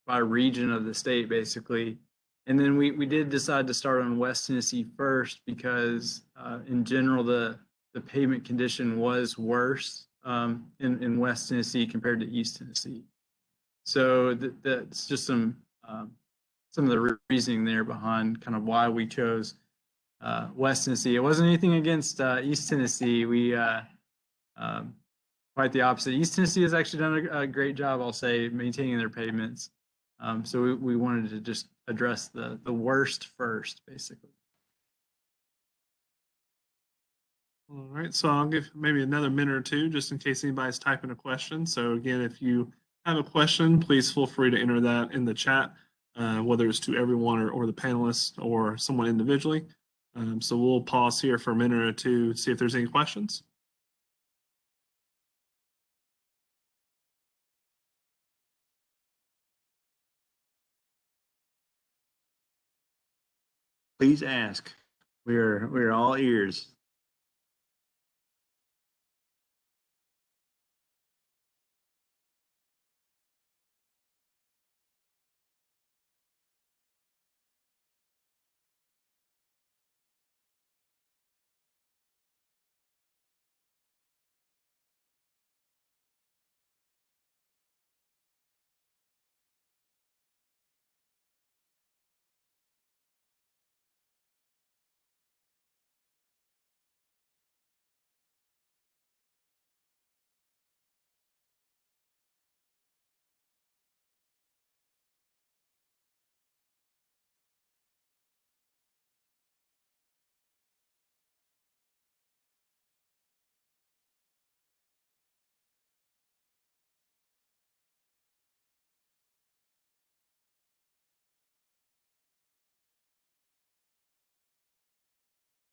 by region of the state, basically. And then we did decide to start on West Tennessee first because in general, the pavement condition was worse in West Tennessee compared to East Tennessee. So that's just some of the reasoning there behind kind of why we chose West Tennessee. It wasn't anything against East Tennessee. We quite the opposite. East Tennessee has actually done a great job, I'll say, maintaining their pavements. So we wanted to just address the worst first, basically. All right, so I'll give maybe another minute or two just in case anybody's typing a question. So again, if you have a question, please feel free to enter that in the chat, whether it's to everyone or the panelists or someone individually. So we'll pause here for a minute or two to see if there's any questions. Please ask. We're all ears.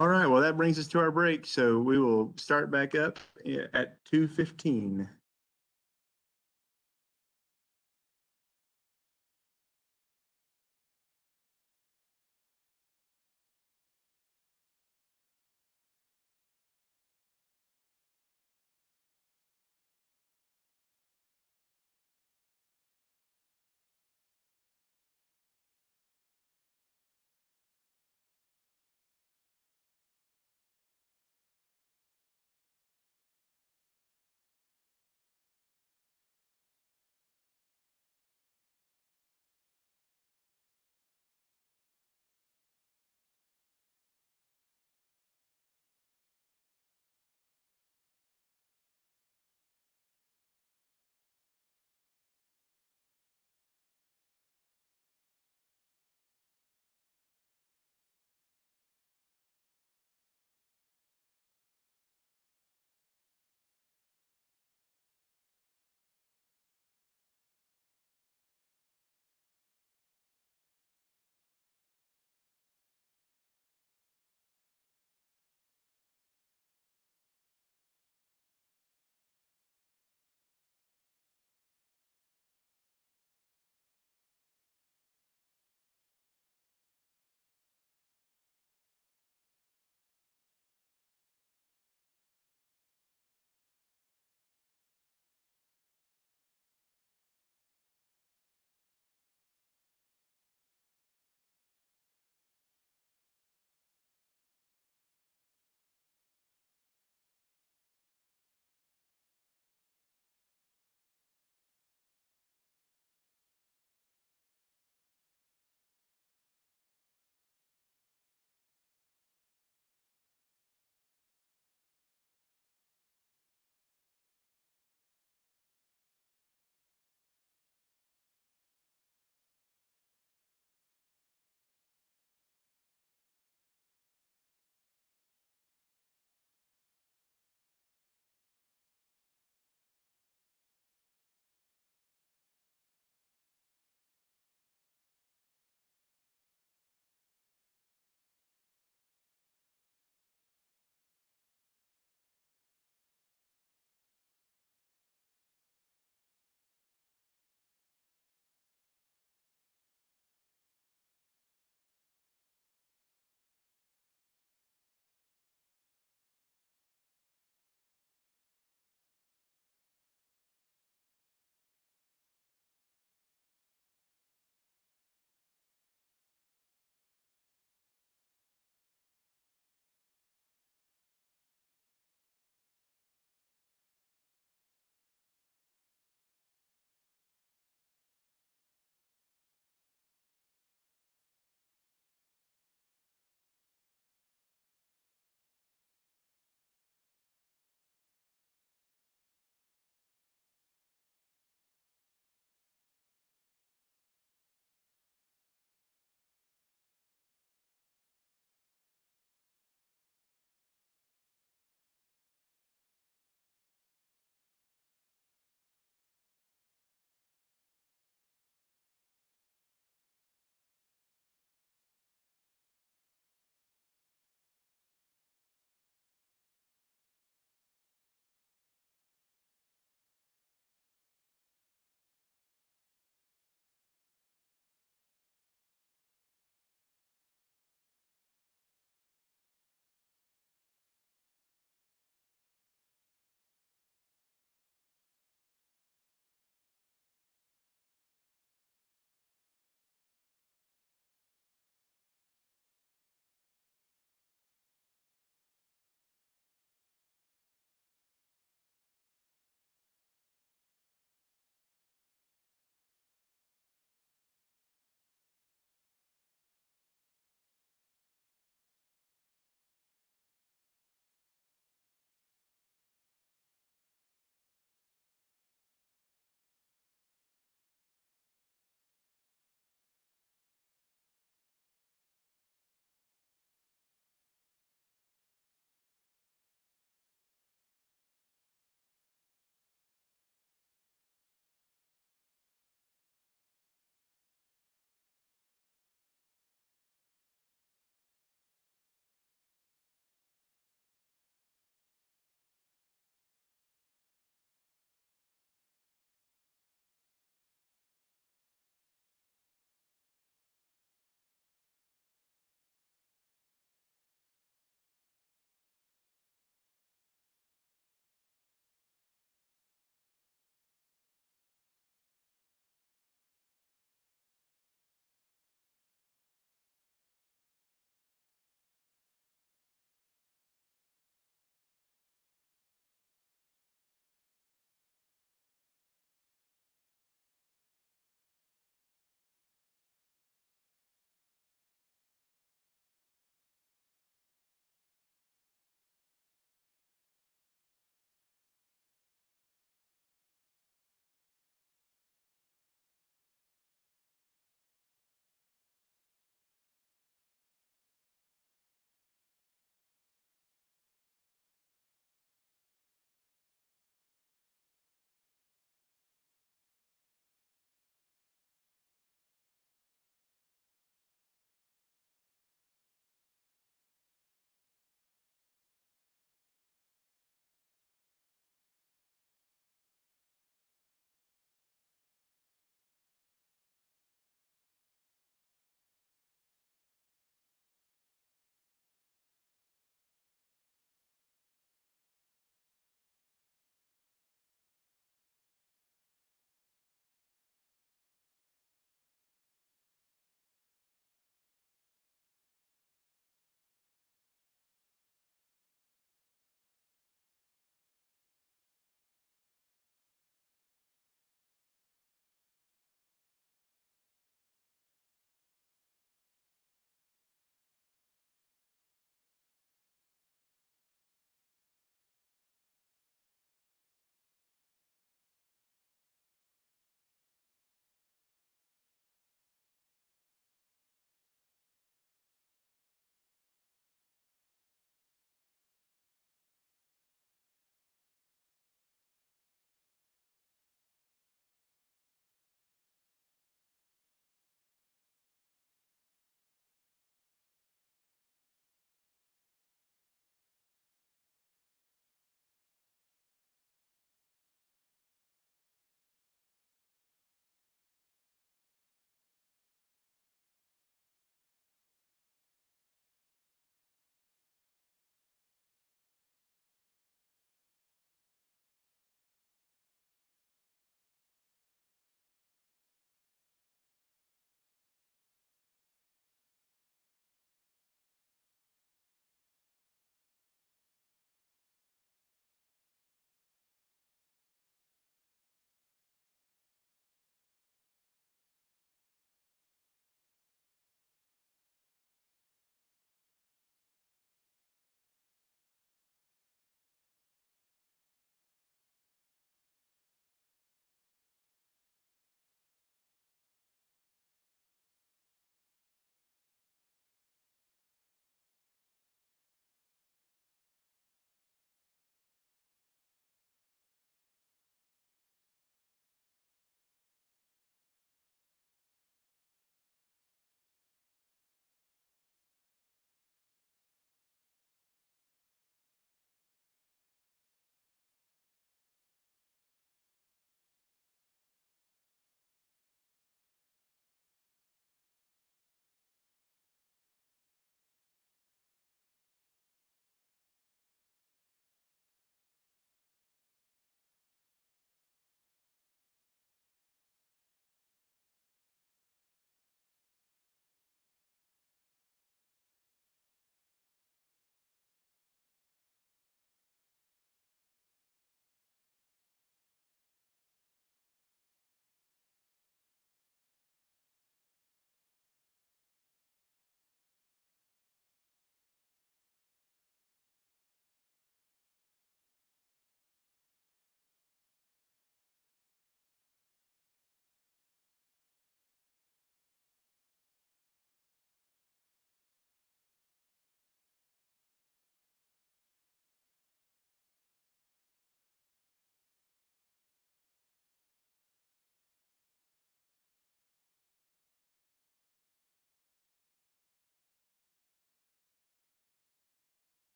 All right, well, that brings us to our break. So we will start back up at 2:15.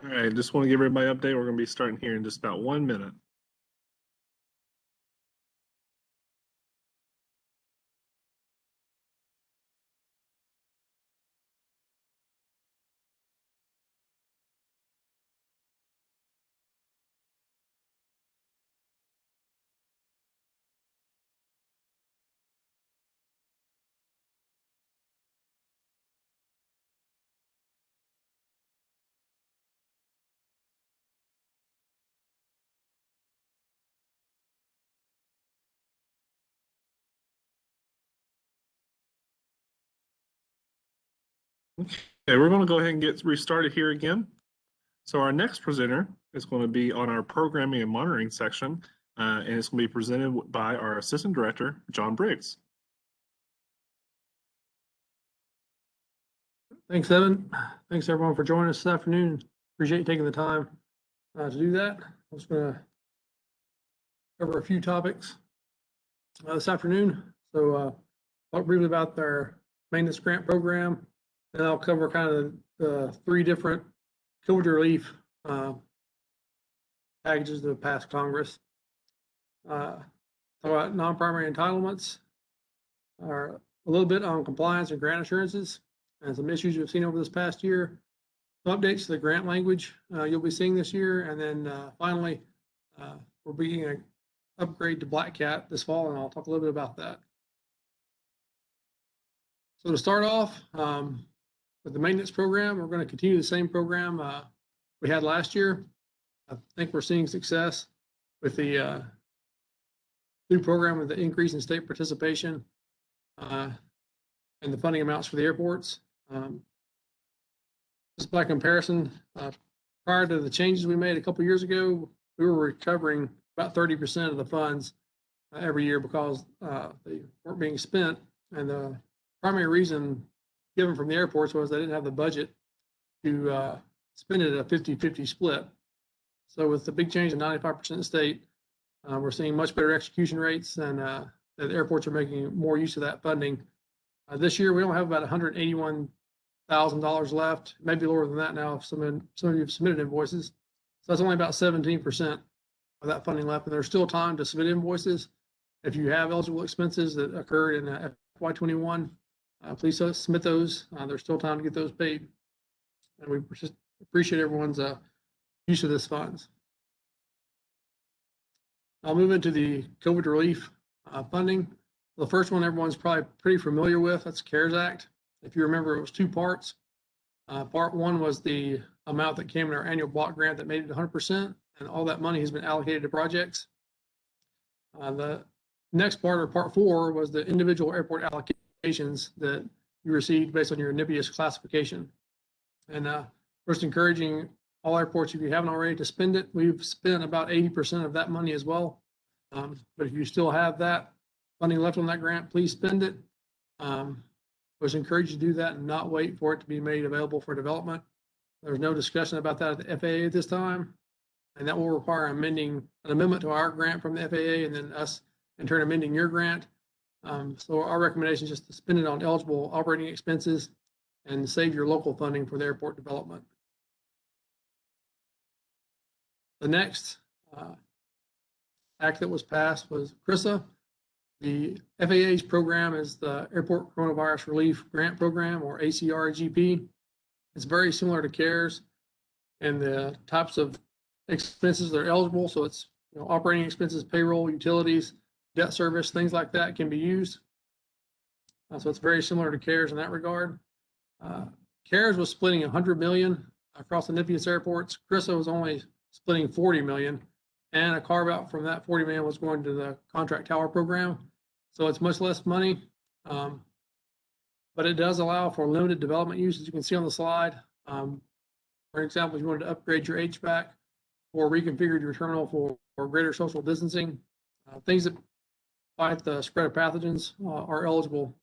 All right, just want to give everybody an update. We're going to be starting here in just about 1 minute. Okay, we're going to go ahead and get restarted here again. So our next presenter is going to be on our programming and monitoring section, and it's going to be presented by our Assistant Director, John Briggs. Thanks, Evan. Thanks, everyone, for joining us this afternoon. Appreciate you taking the time to do that. I'm just going to cover a few topics this afternoon. So talk briefly about their maintenance grant program, and I'll cover kind of the 3 different COVID relief packages that have passed Congress. Talk about non-primary entitlements, or a little bit on compliance and grant assurances, and some issues we've seen over this past year. Some updates to the grant language you'll be seeing this year, and then finally, we're beginning an upgrade to Black Cat this fall, and I'll talk a little bit about that. So to start off with the maintenance program, we're going to continue the same program we had last year. I think we're seeing success with the new program with the increase in state participation and the funding amounts for the airports. Just by comparison, prior to the changes we made a couple years ago, we were recovering about 30% of the funds every year because they weren't being spent. And the primary reason given from the airports was they didn't have the budget to spend it at a 50-50 split. So with the big change in 95% state, we're seeing much better execution rates, and the airports are making more use of that funding. This year, we only have about $181,000 left, maybe lower than that now if some of you have submitted invoices. So that's only about 17% of that funding left, and there's still time to submit invoices. If you have eligible expenses that occurred in FY21, please submit those. There's still time to get those paid. And we just appreciate everyone's use of this funds. I'll move into the COVID relief funding. The first one everyone's probably pretty familiar with, that's CARES Act. If you remember, it was 2 parts. Part 1 was the amount that came in our annual block grant that made it 100%, and all that money has been allocated to projects. The next part, or part 4, was the individual airport allocations that you received based on your NIPIAS classification. And first, encouraging all airports, if you haven't already, to spend it. We've spent about 80% of that money as well. But if you still have that funding left on that grant, please spend it. Was encouraged to do that and not wait for it to be made available for development. There's no discussion about that at the FAA at this time, and that will require an amendment to our grant from the FAA, and then us in turn amending your grant. So our recommendation is just to spend it on eligible operating expenses and save your local funding for the airport development. The next act that was passed was CRISA. The FAA's program is the Airport Coronavirus Relief Grant Program, or ACRGP. It's very similar to CARES and the types of expenses that are eligible. So it's operating expenses, payroll, utilities, debt service, things like that can be used. So it's very similar to CARES in that regard. CARES was splitting $100 million across the NIPIAS airports. CRISA was only splitting $40 million, and a carve out from that $40 million was going to the contract tower program. So it's much less money, but it does allow for limited development use, as you can see on the slide. For example, if you wanted to upgrade your HVAC or reconfigured your terminal for greater social distancing, things that fight the spread of pathogens are eligible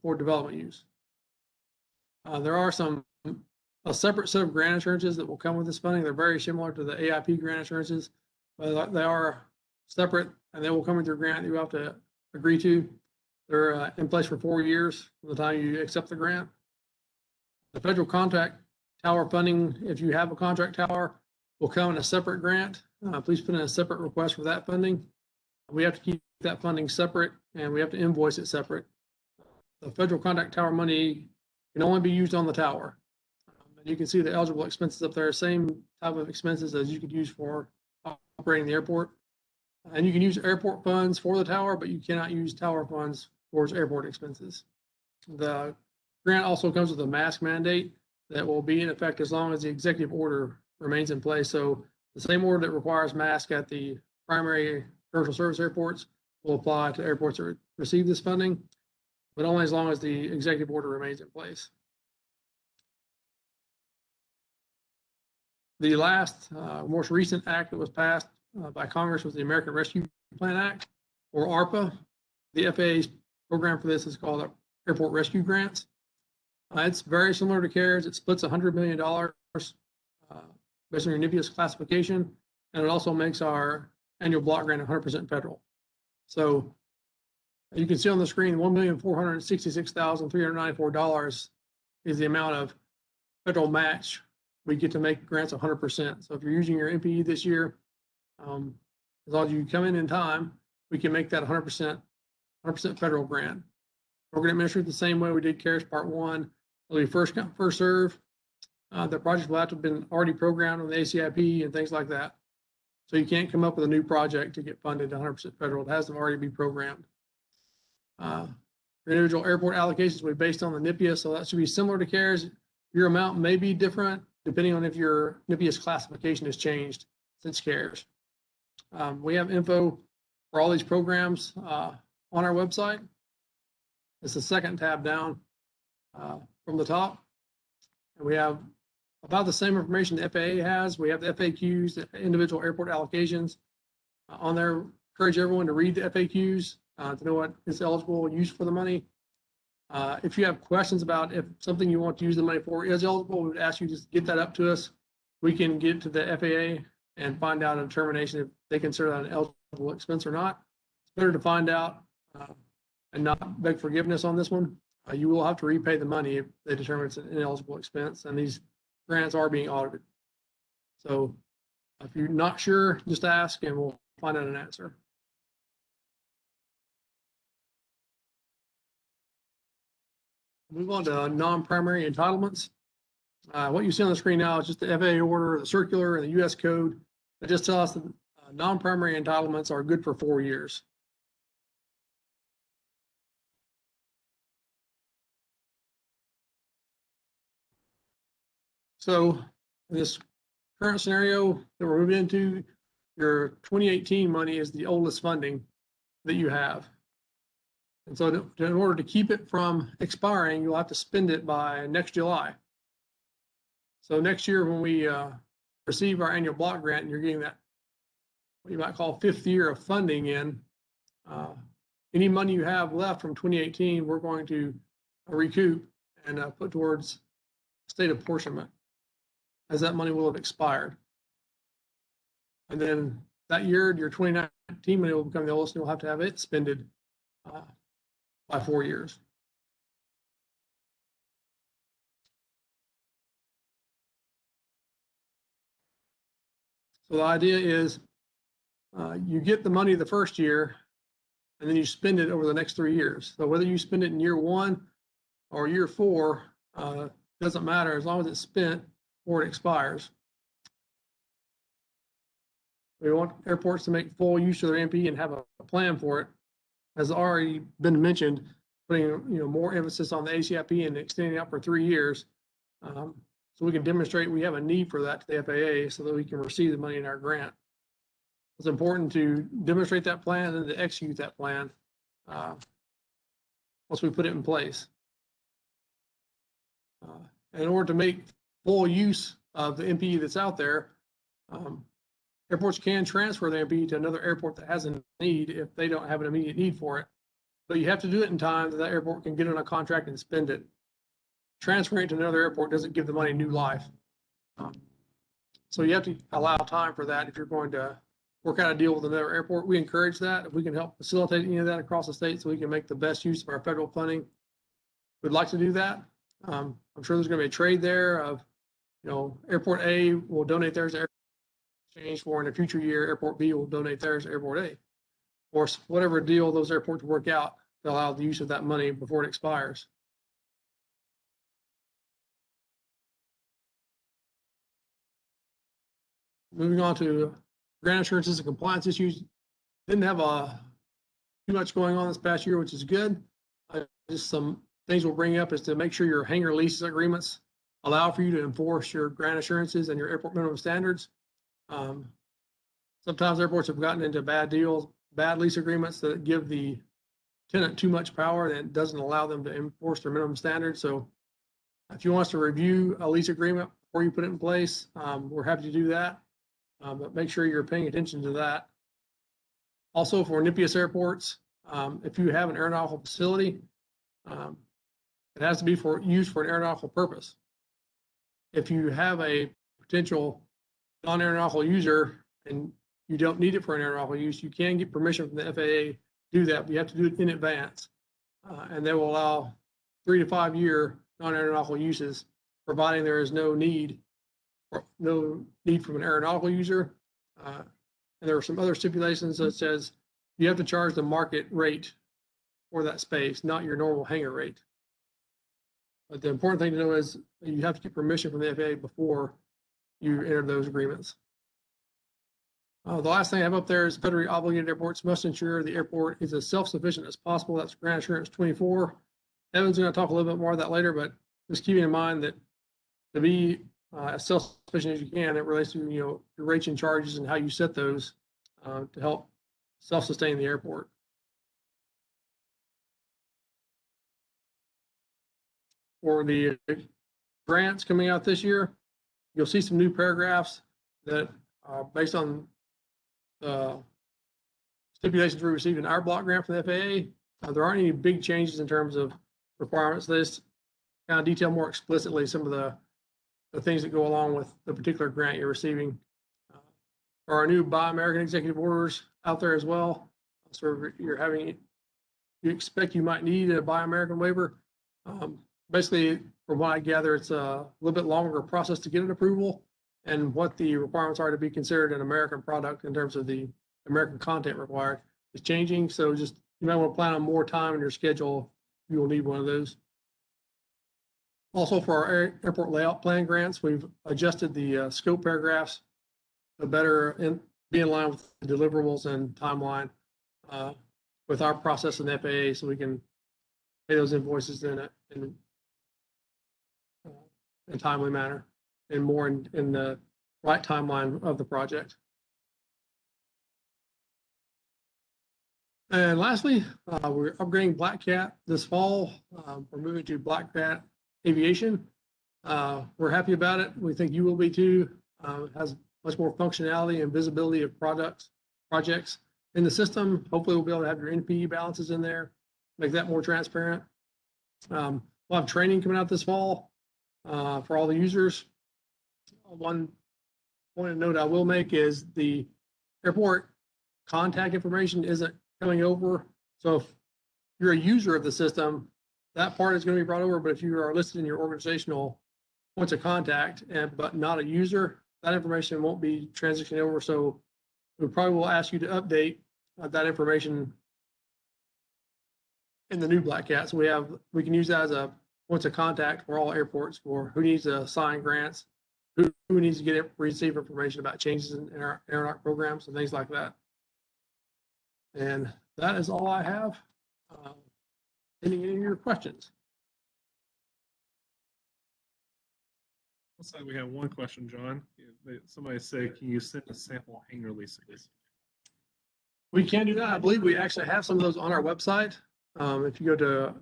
for development use. There are a separate set of grant assurances that will come with this funding. They're very similar to the AIP grant assurances, but they are separate, and they will come with your grant that you have to agree to. They're in place for 4 years from the time you accept the grant. The federal contract tower funding, if you have a contract tower, will come in a separate grant. Please put in a separate request for that funding. We have to keep that funding separate and we have to invoice it separate. The federal contract tower money can only be used on the tower. And you can see the eligible expenses up there, same type of expenses as you could use for operating the airport. And you can use airport funds for the tower, but you cannot use tower funds towards airport expenses. The grant also comes with a mask mandate that will be in effect as long as the executive order remains in place. So the same order that requires masks at the primary commercial service airports will apply to airports that receive this funding, but only as long as the executive order remains in place. The last, most recent act that was passed by Congress was the American Rescue Plan Act, or ARPA. The FAA's program for this is called Airport Rescue Grants. It's very similar to CARES. It splits $100 million based on your NIPIAS classification, and it also makes our annual block grant 100% federal. So you can see on the screen, $1,466,394 is the amount of federal match we get to make grants 100%. So if you're using your MPE this year, as long as you come in time, we can make that 100% federal grant. We're going to administer it the same way we did CARES Part 1. It'll be first come, first serve. The project will have to have been already programmed on the ACIP and things like that. So you can't come up with a new project to get funded 100% federal. It has to already be programmed. For individual airport allocations will be based on the NIPIA, so that should be similar to CARES. Your amount may be different depending on if your NIPIA's classification has changed since CARES. We have info for all these programs on our website. It's the second tab down from the top. And we have about the same information the FAA has. We have the FAQs, the individual airport allocations on there. Encourage everyone to read the FAQs to know what is eligible use for the money. If you have questions about if something you want to use the money for is eligible, we would ask you to just get that up to us. We can get to the FAA and find out a determination if they consider that an eligible expense or not. It's better to find out and not beg forgiveness on this one. You will have to repay the money if they determine it's an ineligible expense, and these grants are being audited. So if you're not sure, just ask and we'll find out an answer. Move on to non-primary entitlements. What you see on the screen now is just the FAA order, the circular, and the U.S. code that just tell us that non-primary entitlements are good for 4 years. So in this current scenario that we're moving into, your 2018 money is the oldest funding that you have. And so in order to keep it from expiring, you'll have to spend it by next July. So next year when we receive our annual block grant and you're getting that, what you might call 5th year of funding in, any money you have left from 2018, we're going to recoup and put towards state apportionment, as that money will have expired. And then that year, your 2019 money will become the oldest, and you'll have to have it spended by 4 years. So the idea is you get the money the first year, and then you spend it over the next 3 years. So whether you spend it in year 1 or year 4, doesn't matter as long as it's spent before it expires. We want airports to make full use of their MP and have a plan for it. As already been mentioned, putting more emphasis on the ACIP and extending out for 3 years, so we can demonstrate we have a need for that to the FAA so that we can receive the money in our grant. It's important to demonstrate that plan and to execute that plan once we put it in place. In order to make full use of the MPE that's out there, airports can transfer their MPE to another airport that has a need if they don't have an immediate need for it. But you have to do it in time that airport can get on a contract and spend it. Transferring it to another airport doesn't give the money new life. So you have to allow time for that if you're going to work out a deal with another airport. We encourage that. If we can help facilitate any of that across the state so we can make the best use of our federal funding, we'd like to do that. I'm sure there's going to be a trade there of You know, Airport A will donate theirs to Airport Exchange for, in a future year, Airport B will donate theirs to Airport A. Or whatever deal those airports work out to allow the use of that money before it expires. Moving on to grant assurances and compliance issues. Didn't have too much going on this past year, which is good. Just some things we'll bring up is to make sure your hangar leases agreements allow for you to enforce your grant assurances and your airport minimum standards. Sometimes airports have gotten into bad deals, bad lease agreements that give the tenant too much power that doesn't allow them to enforce their minimum standards. So if you want us to review a lease agreement before you put it in place, we're happy to do that. But make sure you're paying attention to that. Also for NIPIAS airports, if you have an aeronautical facility, it has to be used for an aeronautical purpose. If you have a potential non-aeronautical user and you don't need it for an aeronautical use, you can get permission from the FAA to do that, but you have to do it in advance. And they will allow 3 to 5 year non-aeronautical uses, providing there is no need from an aeronautical user. And there are some other stipulations that says you have to charge the market rate for that space, not your normal hangar rate. But the important thing to know is you have to get permission from the FAA before you enter those agreements. The last thing I have up there is federally obligated airports must ensure the airport is as self-sufficient as possible. That's grant assurance 24. Evan's going to talk a little bit more of that later, but just keeping in mind that to be as self-sufficient as you can, it relates to, you know, your rates and charges and how you set those to help self-sustain the airport. For the grants coming out this year, you'll see some new paragraphs that are based on the stipulations we received in our block grant from the FAA. There aren't any big changes in terms of requirements. They just kind of detail more explicitly some of the things that go along with the particular grant you're receiving. There are new Buy American executive orders out there as well. So you expect you might need a Buy American waiver. Basically, from what I gather, it's a little bit longer process to get an approval, and what the requirements are to be considered an American product in terms of the American content required is changing. So just, you might want to plan on more time in your schedule. You will need one of those. Also, for our airport layout plan grants, we've adjusted the scope paragraphs to better be in line with the deliverables and timeline with our process in the FAA, so we can pay those invoices in a timely manner and more in the right timeline of the project. And lastly, we're upgrading Black Cat this fall. We're moving to Black Cat Aviation. We're happy about it. We think you will be too. It has much more functionality and visibility of projects in the system. Hopefully we'll be able to have your NPE balances in there, make that more transparent. We'll have training coming out this fall for all the users. One point of note I will make is the airport contact information isn't coming over. So if you're a user of the system, that part is going to be brought over. But if you are listed in your organizational points of contact but not a user, that information won't be transitioning over. So we probably will ask you to update that information in the new Black Cat. So we can use that as a points of contact for all airports for who needs to sign grants, who needs to receive information about changes in our aeronautical programs and things like that. And that is all I have. Any of your questions? Looks like we have one question, John. Somebody said, can you send a sample hangar leases? We can do that. I believe we actually have some of those on our website. If you go to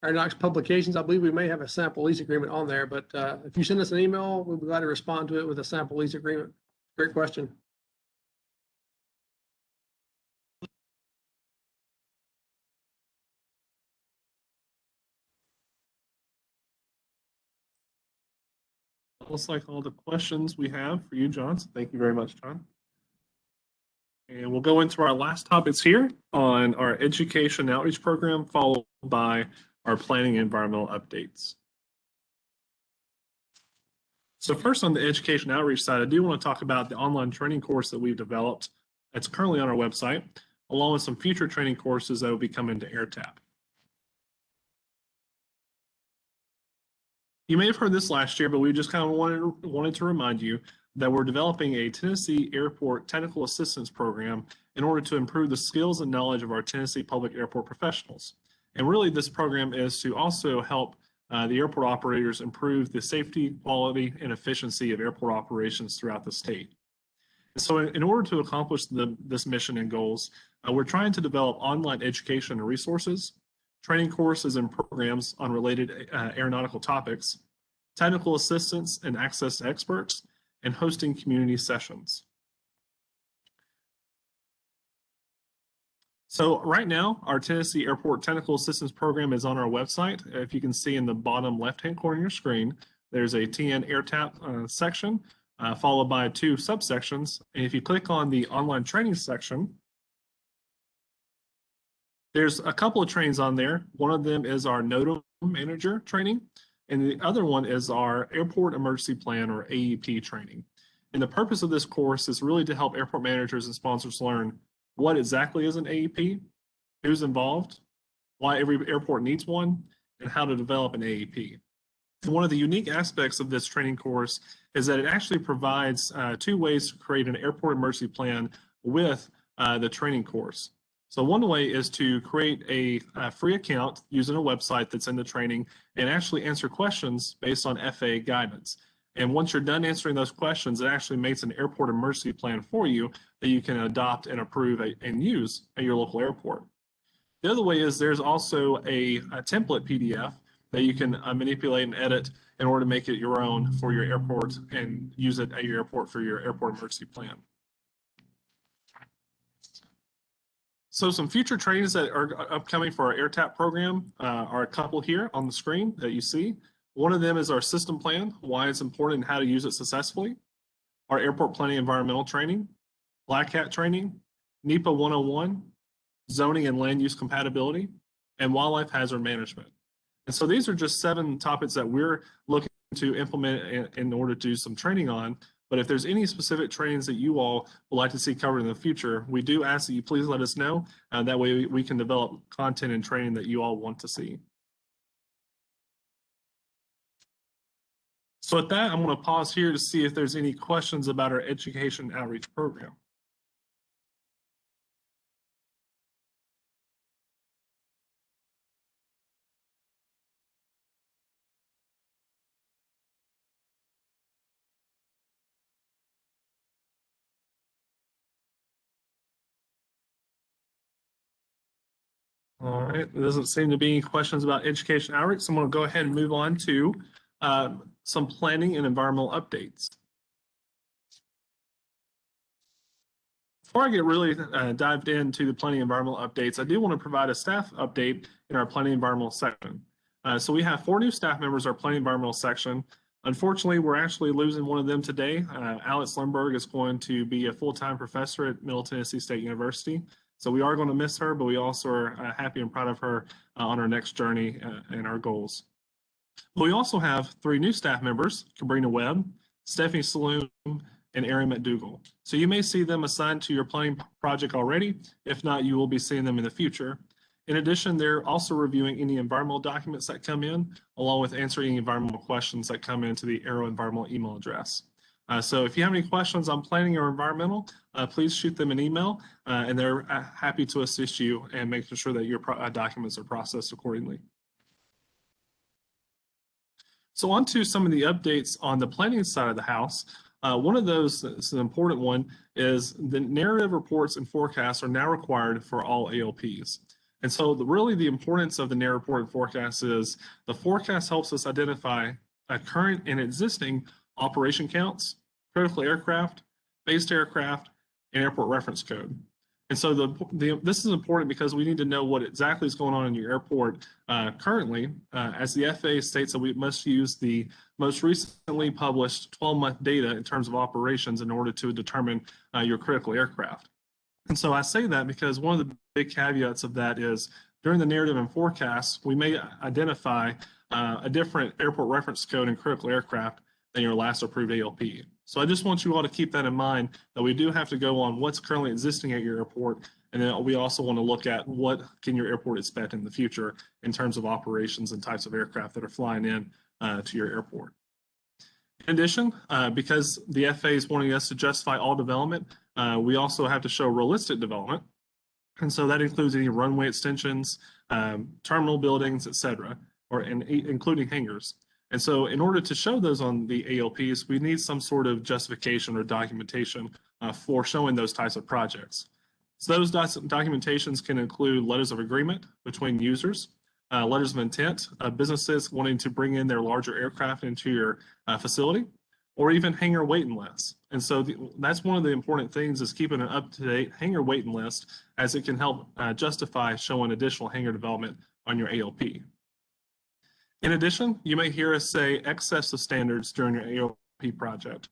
Aeronautics Publications, I believe we may have a sample lease agreement on there, but if you send us an email, we'll be glad to respond to it with a sample lease agreement. Great question. Looks like all the questions we have for you, John. So thank you very much, John. And we'll go into our last topics here on our education outreach program, followed by our planning and environmental updates. So first on the education outreach side, I do want to talk about the online training course that we've developed that's currently on our website, along with some future training courses that will be coming to AirTap. You may have heard this last year, but we just kind of wanted to remind you that we're developing a Tennessee Airport Technical Assistance Program in order to improve the skills and knowledge of our Tennessee public airport professionals. And really, this program is to also help the airport operators improve the safety, quality, and efficiency of airport operations throughout the state. And so in order to accomplish this mission and goals, we're trying to develop online education and resources, training courses and programs on related aeronautical topics, technical assistance and access to experts, and hosting community sessions. So right now, our Tennessee Airport Technical Assistance Program is on our website. If you can see in the bottom left-hand corner of your screen, there's a TN AirTap section, followed by 2 subsections. And if you click on the online training section, there's a couple of trainings on there. One of them is our NOTAM Manager training, and the other one is our Airport Emergency Plan, or AEP training. And the purpose of this course is really to help airport managers and sponsors learn what exactly is an AEP, who's involved, why every airport needs one, and how to develop an AEP. And one of the unique aspects of this training course is that it actually provides 2 ways to create an airport emergency plan with the training course. So one way is to create a free account using a website that's in the training and actually answer questions based on FAA guidance. And once you're done answering those questions, it actually makes an airport emergency plan for you that you can adopt and approve and use at your local airport. The other way is there's also a template PDF that you can manipulate and edit in order to make it your own for your airport and use it at your airport for your airport emergency plan. So some future trainings that are upcoming for our AirTap program are a couple here on the screen that you see. One of them is our system plan, why it's important and how to use it successfully, our airport planning environmental training, Black Hat training, NEPA 101, zoning and land use compatibility, and wildlife hazard management. And so these are just 7 topics that we're looking to implement in order to do some training on. But if there's any specific trainings that you all would like to see covered in the future, we do ask that you please let us know. That way we can develop content and training that you all want to see. So with that, I'm going to pause here to see if there's any questions about our education outreach program. All right, there doesn't seem to be any questions about education outreach, so I'm going to go ahead and move on to some planning and environmental updates. Before I get really dived into the planning environmental updates, I do want to provide a staff update in our planning environmental section. So we have 4 new staff members in our planning environmental section. Unfortunately, we're actually losing one of them today. Alex Lundberg is going to be a full-time professor at Middle Tennessee State University. So we are going to miss her, but we also are happy and proud of her on our next journey and our goals. But we also have 3 new staff members, Cabrina Webb, Stephanie Saloon, and Erin McDougall. So you may see them assigned to your planning project already. If not, you will be seeing them in the future. In addition, they're also reviewing any environmental documents that come in, along with answering environmental questions that come into the Aero Environmental email address. So if you have any questions on planning or environmental, please shoot them an email, and they're happy to assist you and making sure that your documents are processed accordingly. So on to some of the updates on the planning side of the house. One of those, it's an important one, is the narrative reports and forecasts are now required for all ALPs. And so really the importance of the narrative report and forecast is the forecast helps us identify current and existing operation counts, critical aircraft, based aircraft, and airport reference code. And so this is important because we need to know what exactly is going on in your airport currently, as the FAA states that we must use the most recently published 12-month data in terms of operations in order to determine your critical aircraft. And so I say that because one of the big caveats of that is during the narrative and forecast, we may identify a different airport reference code and critical aircraft, than your last approved ALP. So I just want you all to keep that in mind, that we do have to go on what's currently existing at your airport. And then we also want to look at what can your airport expect in the future in terms of operations and types of aircraft that are flying in to your airport. In addition, because the FAA is wanting us to justify all development, we also have to show realistic development. And so that includes any runway extensions, terminal buildings, et cetera, including hangars. And so in order to show those on the ALPs, we need some sort of justification or documentation for showing those types of projects. So those documentations can include letters of agreement between users, letters of intent of businesses wanting to bring in their larger aircraft into your facility, or even hangar waiting lists. And so that's one of the important things, is keeping an up-to-date hangar waiting list, as it can help justify showing additional hangar development on your ALP. In addition, you may hear us say excess of standards during your ALP project.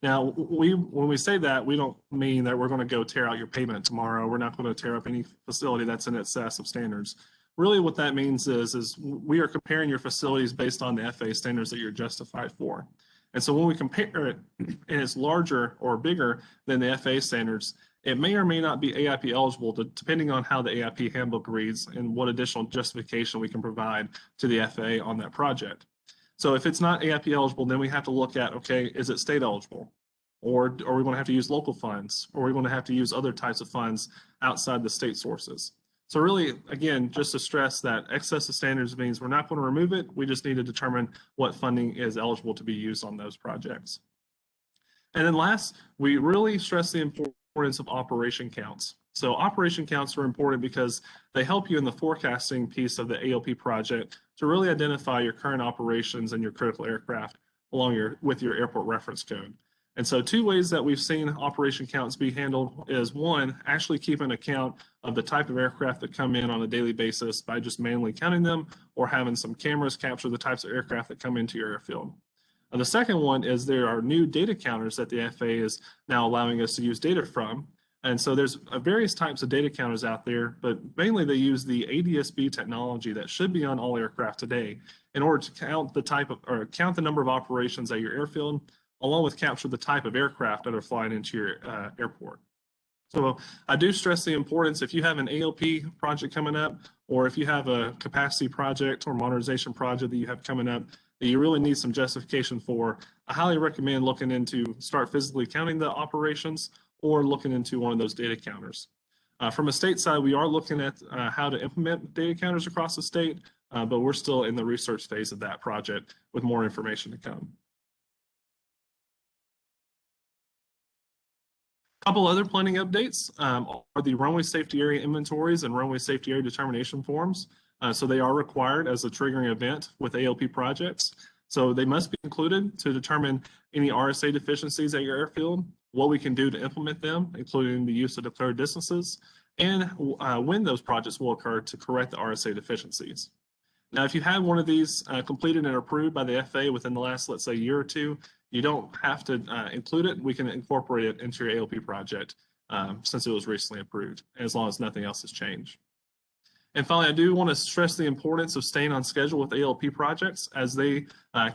Now, when we say that, we don't mean that we're going to go tear out your pavement tomorrow. We're not going to tear up any facility that's in excess of standards. Really what that means is we are comparing your facilities based on the FAA standards that you're justified for. And so when we compare it and it's larger or bigger than the FAA standards, it may or may not be AIP eligible, depending on how the AIP handbook reads and what additional justification we can provide to the FAA on that project. So if it's not AIP eligible, then we have to look at, okay, is it state eligible? Or are we going to have to use local funds? Or are we going to have to use other types of funds outside the state sources? So really, again, just to stress that excess of standards means we're not going to remove it. We just need to determine what funding is eligible to be used on those projects. And then last, we really stress the importance of operation counts. So operation counts are important because they help you in the forecasting piece of the ALP project to really identify your current operations and your critical aircraft along with your airport reference code. And so two ways that we've seen operation counts be handled is, one, actually keeping account of the type of aircraft that come in on a daily basis by just manually counting them, or having some cameras capture the types of aircraft that come into your airfield. And the second one is there are new data counters that the FAA is now allowing us to use data from. And so there's various types of data counters out there, but mainly they use the ADS-B technology that should be on all aircraft today in order to count the number of operations at your airfield, along with capture the type of aircraft that are flying into your airport. So I do stress the importance, if you have an ALP project coming up, or if you have a capacity project or modernization project that you have coming up that you really need some justification for, I highly recommend looking into start physically counting the operations, or looking into one of those data counters. From a state side, we are looking at how to implement data counters across the state, but we're still in the research phase of that project with more information to come. A couple other planning updates are the runway safety area inventories and runway safety area determination forms. So they are required as a triggering event with ALP projects. So they must be included to determine any RSA deficiencies at your airfield, what we can do to implement them, including the use of declared distances, and when those projects will occur to correct the RSA deficiencies. Now, if you had one of these completed and approved by the FAA within the last, let's say, year or two, you don't have to include it. We can incorporate it into your ALP project since it was recently approved, as long as nothing else has changed. And finally, I do want to stress the importance of staying on schedule with ALP projects, as they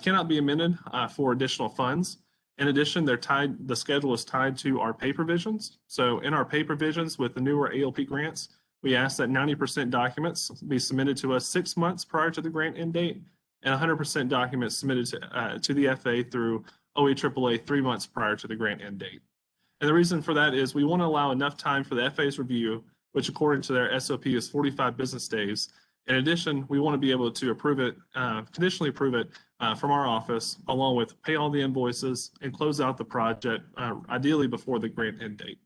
cannot be amended for additional funds. In addition, the schedule is tied to our pay provisions. So in our pay provisions with the newer ALP grants, we ask that 90% documents be submitted to us 6 months prior to the grant end date, and 100% documents submitted to the FAA through OEAAA 3 months prior to the grant end date. And the reason for that is we want to allow enough time for the FAA's review, which according to their SOP is 45 business days. In addition, we want to be able to approve it, conditionally approve it from our office, along with pay all the invoices and close out the project, ideally before the grant end date.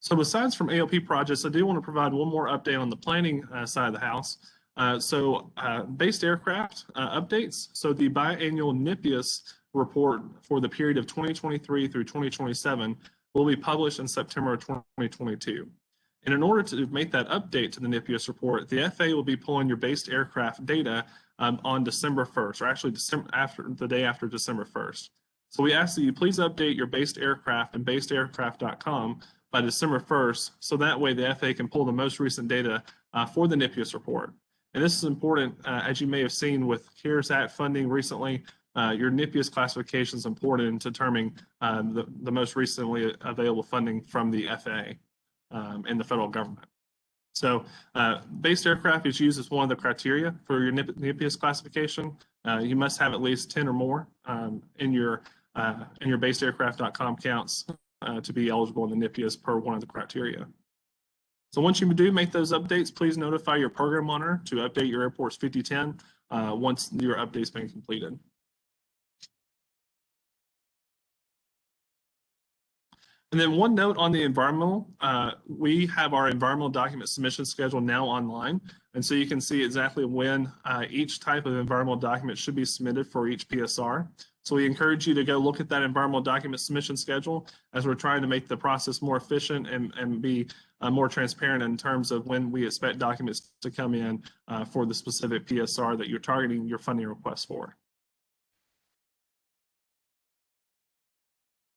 So besides from ALP projects, I do want to provide one more update on the planning side of the house. Based aircraft updates. So the biannual NIPIAS report for the period of 2023 through 2027 will be published in September of 2022. And in order to make that update to the NIPIAS report, the FAA will be pulling your based aircraft data on December 1st, or actually the day after December 1st. So we ask that you please update your based aircraft and basedaircraft.com by December 1st, so that way the FAA can pull the most recent data for the NIPIAS report. And this is important, as you may have seen with CARES Act funding recently. Your NIPIAS classification is important in determining the most recently available funding from the FAA and the federal government. So based aircraft is used as one of the criteria for your NIPIAS classification. You must have at least 10 or more in your basedaircraft.com counts to be eligible in the NIPIAS per one of the criteria. So once you do make those updates, please notify your program monitor to update your airport's 5010 once your update's been completed. And then one note on the environmental, we have our environmental document submission schedule now online. And so you can see exactly when each type of environmental document should be submitted for each PSR. So we encourage you to go look at that environmental document submission schedule as we're trying to make the process more efficient and be more transparent in terms of when we expect documents to come in for the specific PSR that you're targeting your funding request for.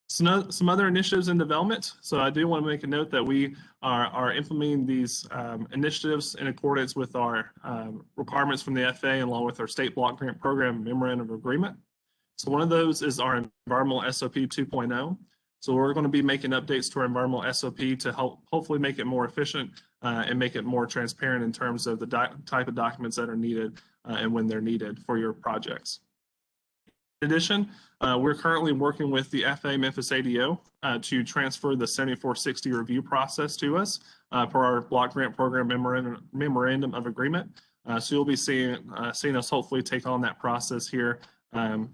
Some other initiatives in development. So I do want to make a note that we are implementing these initiatives in accordance with our requirements from the FAA along with our state block grant program memorandum of agreement. So one of those is our environmental SOP 2.0. So we're going to be making updates to our environmental SOP to hopefully make it more efficient and make it more transparent in terms of the type of documents that are needed and when they're needed for your projects. In addition, we're currently working with the FAA Memphis ADO to transfer the 7460 review process to us for our block grant program memorandum of agreement. So you'll be seeing us hopefully take on that process here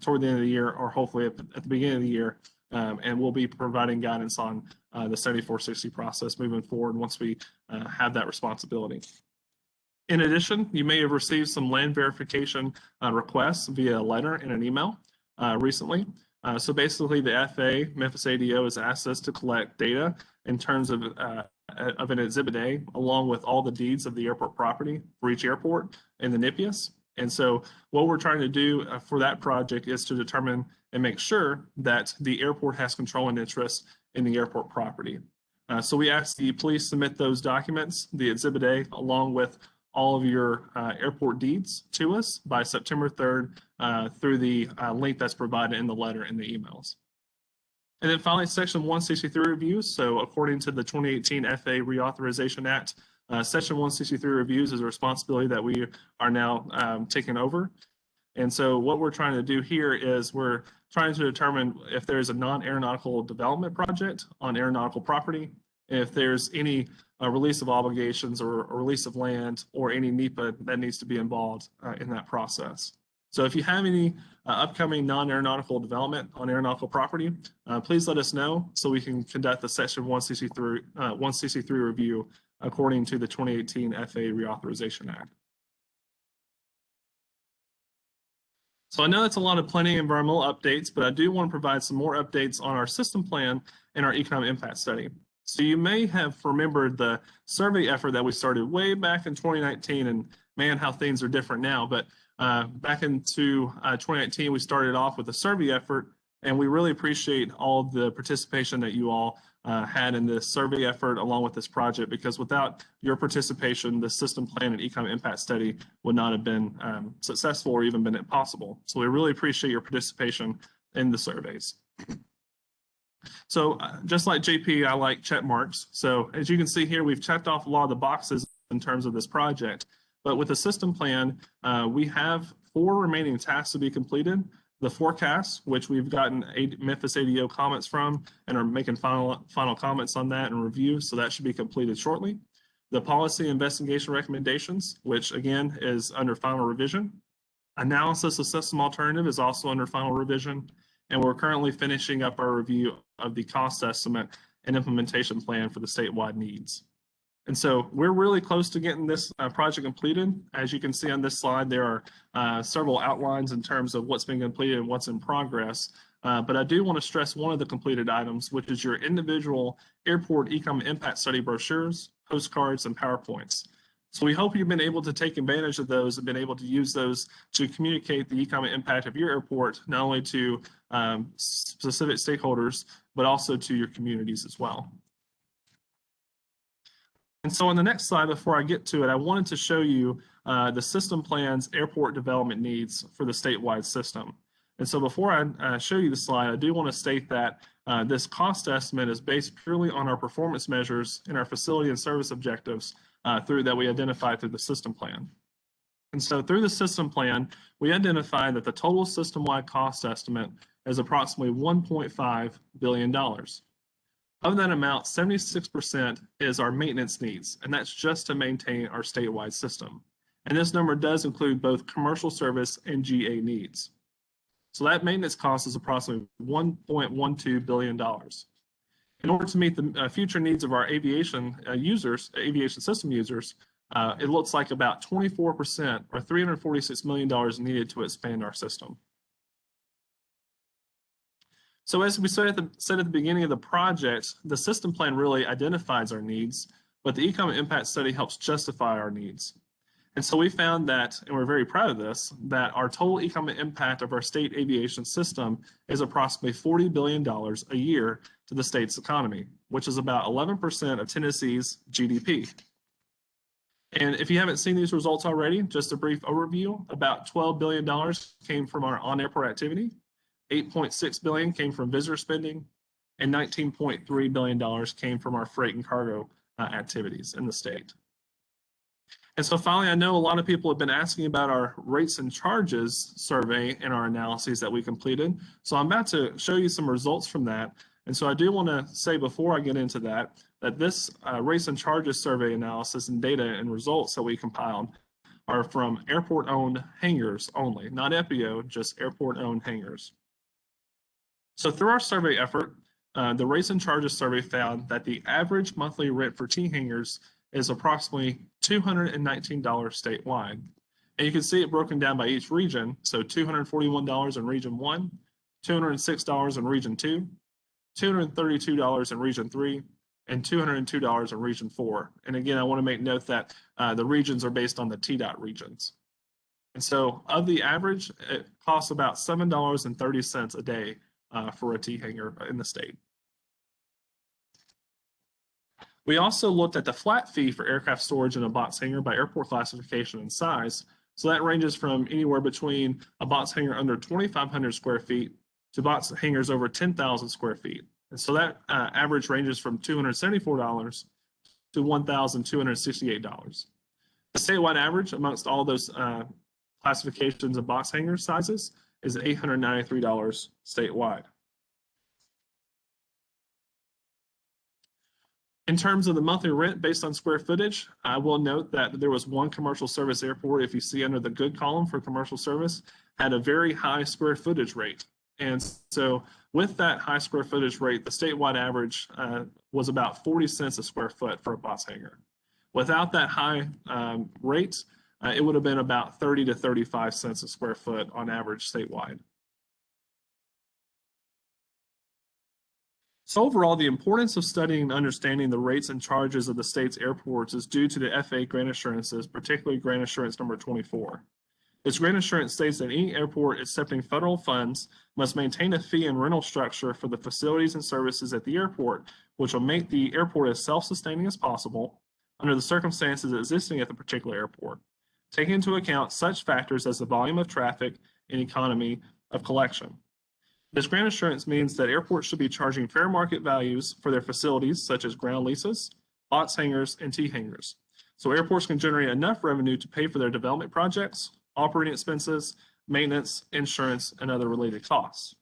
toward the end of the year, or hopefully at the beginning of the year, and we'll be providing guidance on the 7460 process moving forward once we have that responsibility. In addition, you may have received some land verification requests via letter and an email recently. So basically, the FAA Memphis ADO has asked us to collect data in terms of an Exhibit A, along with all the deeds of the airport property for each airport in the NIPIAS. And so what we're trying to do for that project is to determine and make sure that the airport has control and interest in the airport property. So we ask that you please submit those documents, the Exhibit A, along with all of your airport deeds to us by September 3rd through the link that's provided in the letter and the emails. And then finally, Section 163 reviews. So according to the 2018 FAA Reauthorization Act, Section 163 reviews is a responsibility that we are now taking over. And so what we're trying to do here is we're trying to determine if there's a non-aeronautical development project on aeronautical property, if there's any release of obligations or release of land or any NEPA that needs to be involved in that process. So if you have any upcoming non-aeronautical development on aeronautical property, please let us know so we can conduct the Section 163 review according to the 2018 FAA Reauthorization Act. So I know that's a lot of plenty of environmental updates, but I do want to provide some more updates on our system plan and our economic impact study. So you may have remembered the survey effort that we started way back in 2019, and man, how things are different now. But back into 2019, we started off with a survey effort, and we really appreciate all the participation that you all had in this survey effort along with this project, because without your participation, the system plan and economic impact study would not have been successful or even been possible. So we really appreciate your participation in the surveys. So just like JP, I like check marks. So as you can see here, we've checked off a lot of the boxes in terms of this project. But with the system plan, we have 4 remaining tasks to be completed. The forecast, which we've gotten Memphis ADO comments from and are making final comments on that and review, so that should be completed shortly. The policy investigation recommendations, which again is under final revision. Analysis of system alternative is also under final revision. And we're currently finishing up our review of the cost estimate and implementation plan for the statewide needs. And so we're really close to getting this project completed. As you can see on this slide, there are several outlines in terms of what's been completed and what's in progress. But I do want to stress one of the completed items, which is your individual airport economic impact study brochures, postcards, and PowerPoints. So we hope you've been able to take advantage of those and been able to use those to communicate the economic impact of your airport, not only to specific stakeholders, but also to your communities as well. And so on the next slide, before I get to it, I wanted to show you the system plan's airport development needs for the statewide system. And so before I show you the slide, I do want to state that this cost estimate is based purely on our performance measures and our facility and service objectives that we identified through the system plan. And so through the system plan, we identified that the total system-wide cost estimate is approximately $1.5 billion. Of that amount, 76% is our maintenance needs, and that's just to maintain our statewide system. And this number does include both commercial service and GA needs. So that maintenance cost is approximately $1.12 billion. In order to meet the future needs of our aviation aviation system users, it looks like about 24% or $346 million needed to expand our system. So as we said at the beginning of the project, the system plan really identifies our needs, but the economic impact study helps justify our needs. And so we found that, and we're very proud of this, that our total economic impact of our state aviation system is approximately $40 billion a year to the state's economy, which is about 11% of Tennessee's GDP. And if you haven't seen these results already, just a brief overview, about $12 billion came from our on-airport activity, $8.6 billion came from visitor spending, and $19.3 billion came from our freight and cargo activities in the state. And so finally, I know a lot of people have been asking about our rates and charges survey and our analyses that we completed. So I'm about to show you some results from that. And so I do want to say before I get into that, that this rates and charges survey analysis and data and results that we compiled are from airport-owned hangars only, not FBO, just airport-owned hangars. So through our survey effort, the rates and charges survey found that the average monthly rent for T hangars is approximately $219 statewide. And you can see it broken down by each region. So $241 in Region 1, $206 in Region 2, $232 in Region 3, and $202 in Region 4. And again, I want to make note that the regions are based on the TDOT regions. And so of the average, it costs about $7.30 a day for a T hangar in the state. We also looked at the flat fee for aircraft storage in a box hangar by airport classification and size. So that ranges from anywhere between a box hangar under 2,500 square feet to box hangars over 10,000 square feet. And so that average ranges from $274 to $1,268. The statewide average amongst all those classifications of box hangar sizes is $893 statewide. In terms of the monthly rent based on square footage, I will note that there was one commercial service airport, if you see under the good column for commercial service, had a very high square footage rate. And so with that high square footage rate, the statewide average was about 40 cents a square foot for a box hangar. Without that high rate, it would have been about 30 to 35 cents a square foot on average statewide. So overall, the importance of studying and understanding the rates and charges of the state's airports is due to the FAA grant assurances, particularly grant assurance number 24. This grant assurance states that any airport accepting federal funds must maintain a fee and rental structure for the facilities and services at the airport, which will make the airport as self-sustaining as possible under the circumstances existing at the particular airport, taking into account such factors as the volume of traffic and economy of collection. This grant assurance means that airports should be charging fair market values for their facilities, such as ground leases, box hangars, and T hangars. So airports can generate enough revenue to pay for their development projects, operating expenses, maintenance, insurance, and other related costs.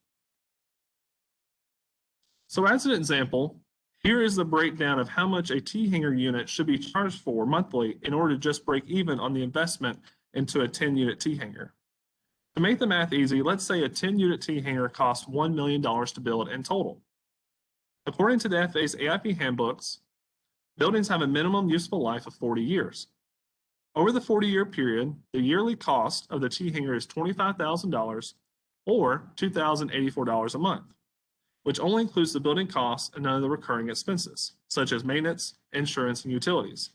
So as an example, here is the breakdown of how much a T hangar unit should be charged for monthly in order to just break even on the investment into a 10-unit T hangar. To make the math easy, let's say a 10-unit T hangar costs $1 million to build in total. According to the FAA's AIP handbooks, buildings have a minimum useful life of 40 years. Over the 40-year period, the yearly cost of the T hangar is $25,000 or $2,084 a month, which only includes the building costs and none of the recurring expenses, such as maintenance, insurance, and utilities.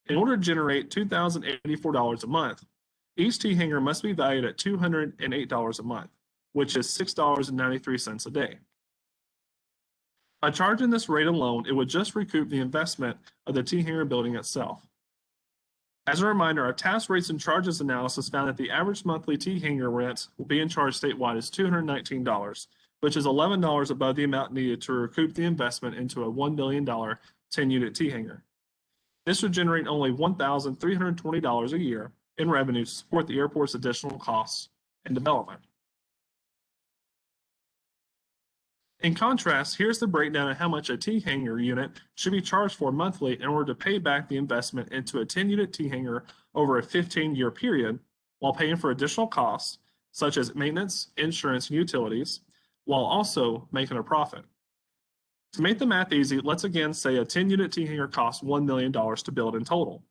In order to generate $2,084 a month, each T hangar must be valued at $208 a month, which is $6.93 a day. By charging this rate alone, it would just recoup the investment of the T hangar building itself. As a reminder, our task rates and charges analysis found that the average monthly T hangar rent being charged statewide is $219, which is $11 above the amount needed to recoup the investment into a $1 million 10-unit T hangar. This would generate only $1,320 a year in revenue to support the airport's additional costs and development. In contrast, here's the breakdown of how much a T hangar unit should be charged for monthly in order to pay back the investment into a 10-unit T hangar over a 15-year period, while paying for additional costs such as maintenance, insurance, and utilities, while also making a profit. To make the math easy, let's again say a 10-unit T hangar costs $1 million to build in total.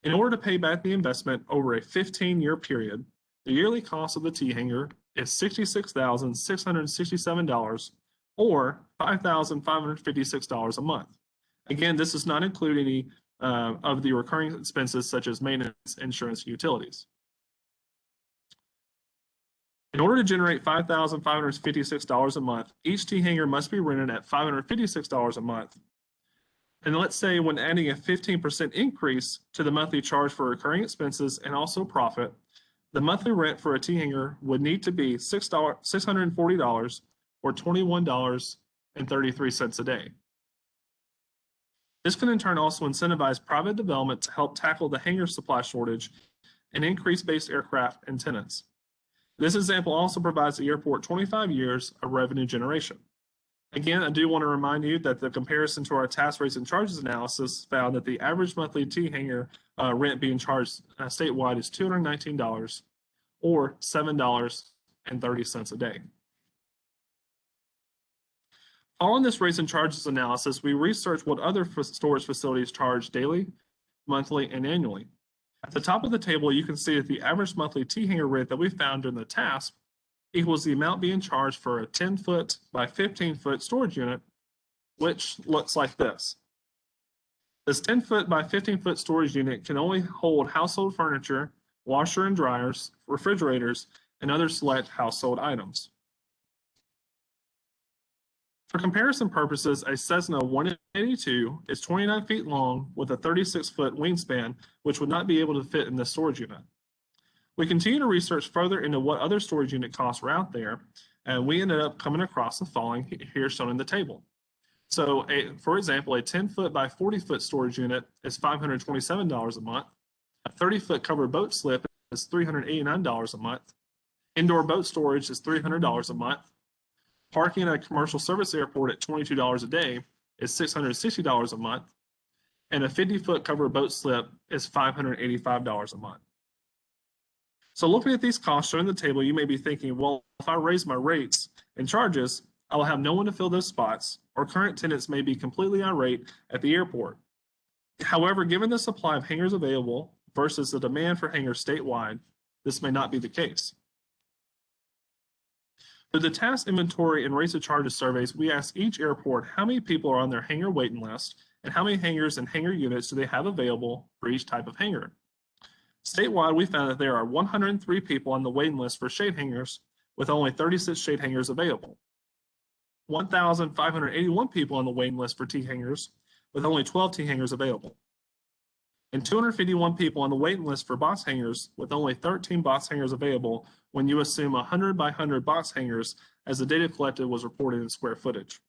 In order to pay back the investment over a 15-year period, the yearly cost of the T hangar is $66,667, or $5,556 a month. Again, this does not include any of the recurring expenses such as maintenance, insurance, and utilities. In order to generate $5,556 a month, each T hangar must be rented at $556 a month. And let's say when adding a 15% increase to the monthly charge for recurring expenses and also profit, the monthly rent for a T hangar would need to be $640 or $21.33 a day. This can in turn also incentivize private development to help tackle the hangar supply shortage and increase base aircraft and tenants. This example also provides the airport 25 years of revenue generation. Again, I do want to remind you that the comparison to our task rates and charges analysis found that the average monthly T hangar rent being charged statewide is $219 or $7.30 a day. Following this rates and charges analysis, we researched what other storage facilities charge daily, monthly, and annually. At the top of the table, you can see that the average monthly T hangar rent that we found during the task equals the amount being charged for a 10-foot by 15-foot storage unit, which looks like this. This 10-foot by 15-foot storage unit can only hold household furniture, washer and dryers, refrigerators, and other select household items. For comparison purposes, a Cessna 182 is 29 feet long with a 36-foot wingspan, which would not be able to fit in this storage unit. We continue to research further into what other storage unit costs were out there, and we ended up coming across the following here shown in the table. So, for example, a 10-foot by 40-foot storage unit is $527 a month. A 30-foot covered boat slip is $389 a month. Indoor boat storage is $300 a month. Parking at a commercial service airport at $22 a day is $660 a month, and a 50-foot covered boat slip is $585 a month. So looking at these costs shown in the table, you may be thinking, well, if I raise my rates and charges, I will have no one to fill those spots, or current tenants may be completely irate at the airport. However, given the supply of hangars available versus the demand for hangars statewide, this may not be the case. Through the task inventory and rates of charges surveys, we asked each airport how many people are on their hangar waiting list and how many hangars and hangar units do they have available for each type of hangar. Statewide, we found that there are 103 people on the waiting list for shade hangars, with only 36 shade hangars available. 1,581 people on the waiting list for T hangars, with only 12 T hangars available. And 251 people on the waiting list for box hangars, with only 13 box hangars available when you assume 100 by 100 box hangars, as the data collected was reported in square footage.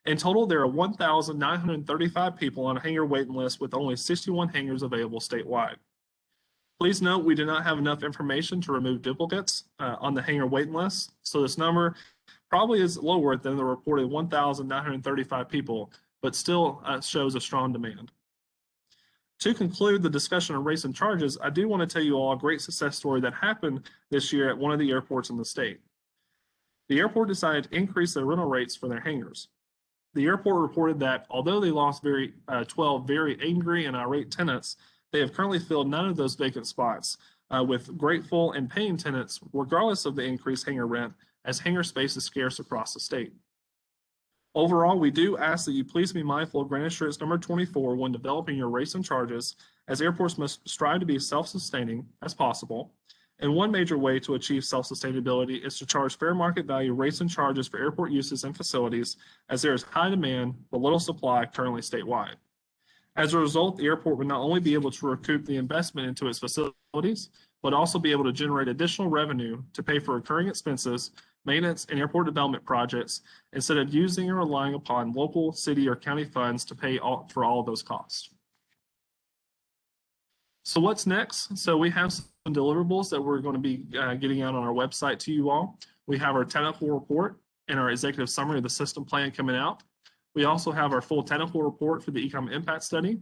In total, there are 1,935 people on a hangar waiting list with only 61 hangars available statewide. Please note we do not have enough information to remove duplicates on the hangar waiting list, so this number probably is lower than the reported 1,935 people, but still shows a strong demand. To conclude the discussion of rates and charges, I do want to tell you all a great success story that happened this year at one of the airports in the state. The airport decided to increase their rental rates for their hangars. The airport reported that although they lost 12 very angry and irate tenants, they have currently filled none of those vacant spots with grateful and paying tenants, regardless of the increased hangar rent, as hangar space is scarce across the state. Overall, we do ask that you please be mindful of Grant Assurance number 24 when developing your rates and charges, as airports must strive to be self-sustaining as possible. And one major way to achieve self-sustainability is to charge fair market value rates and charges for airport uses and facilities, as there is high demand but little supply currently statewide. As a result, the airport would not only be able to recoup the investment into its facilities, but also be able to generate additional revenue to pay for recurring expenses, maintenance, and airport development projects instead of using or relying upon local, city, or county funds to pay for all of those costs. So what's next? So we have some deliverables that we're going to be getting out on our website to you all. We have our technical report and our executive summary of the system plan coming out. We also have our full technical report for the economic impact study.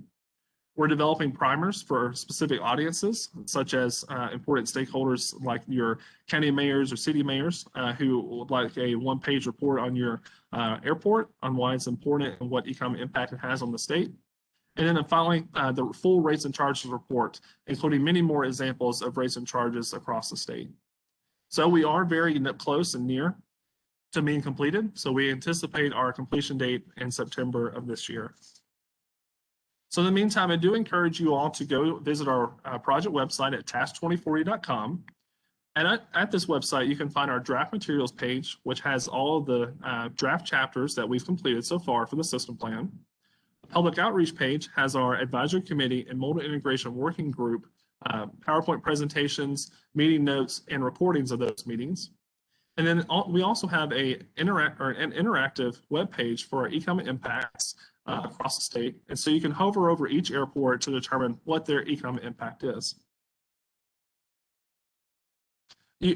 We're developing primers for specific audiences, such as important stakeholders like your county mayors or city mayors who would like a one-page report on your airport, on why it's important and what economic impact it has on the state. And then finally, the full rates and charges report, including many more examples of rates and charges across the state. So we are very close and near to being completed. So we anticipate our completion date in September of this year. So in the meantime, I do encourage you all to go visit our project website at task2040.com. And at this website, you can find our draft materials page, which has all of the draft chapters that we've completed so far for the system plan. The public outreach page has our advisory committee and modal integration working group, PowerPoint presentations, meeting notes, and recordings of those meetings. And then we also have an interactive web page for our economic impacts across the state. And so you can hover over each airport to determine what their economic impact is.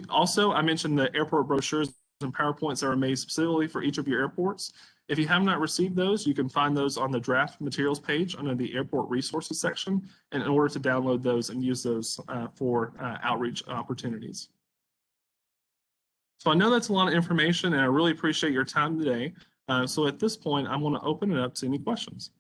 Also, I mentioned the airport brochures and PowerPoints that are made specifically for each of your airports. If you have not received those, you can find those on the draft materials page under the airport resources section, and in order to download those and use those for outreach opportunities. So I know that's a lot of information, and I really appreciate your time today. So at this point, I want to open it up to any questions.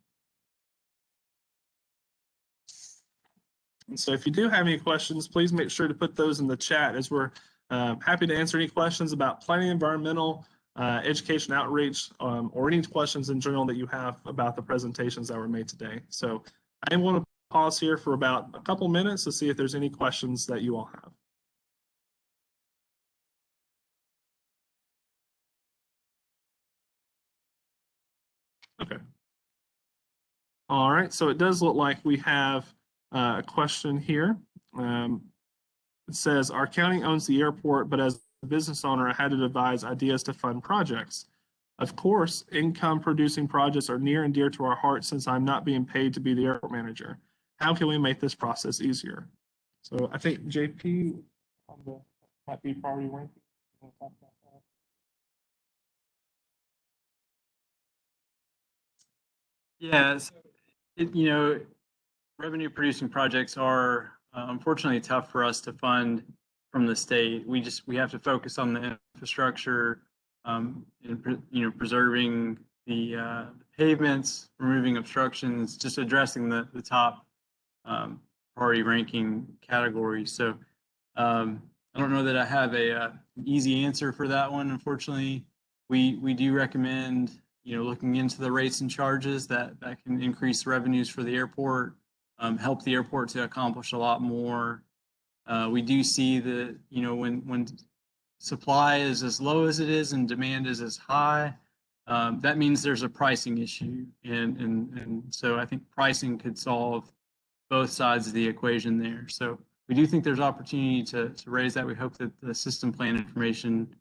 And so if you do have any questions, please make sure to put those in the chat, as we're happy to answer any questions about planning, environmental, education outreach, or any questions in general that you have about the presentations that were made today. So I want to pause here for about a couple minutes to see if there's any questions that you all have. Okay. All right, so it does look like we have a question here. It says, our county owns the airport, but as a business owner, I had to devise ideas to fund projects. Of course, income producing projects are near and dear to our hearts since I'm not being paid to be the airport manager. How can we make this process easier? So I think JP might be priority ranking. Yeah, so revenue producing projects are unfortunately tough for us to fund from the state. We have to focus on the infrastructure, and preserving the pavements, removing obstructions, just addressing the top priority ranking categories. So I don't know that I have a easy answer for that one. Unfortunately, we do recommend looking into the rates and charges that can increase revenues for the airport, help the airport to accomplish a lot more. We do see that when supply is as low as it is and demand is as high, that means there's a pricing issue, and so I think pricing could solve both sides of the equation there. So we do think there's opportunity to raise that. We hope that the system plan information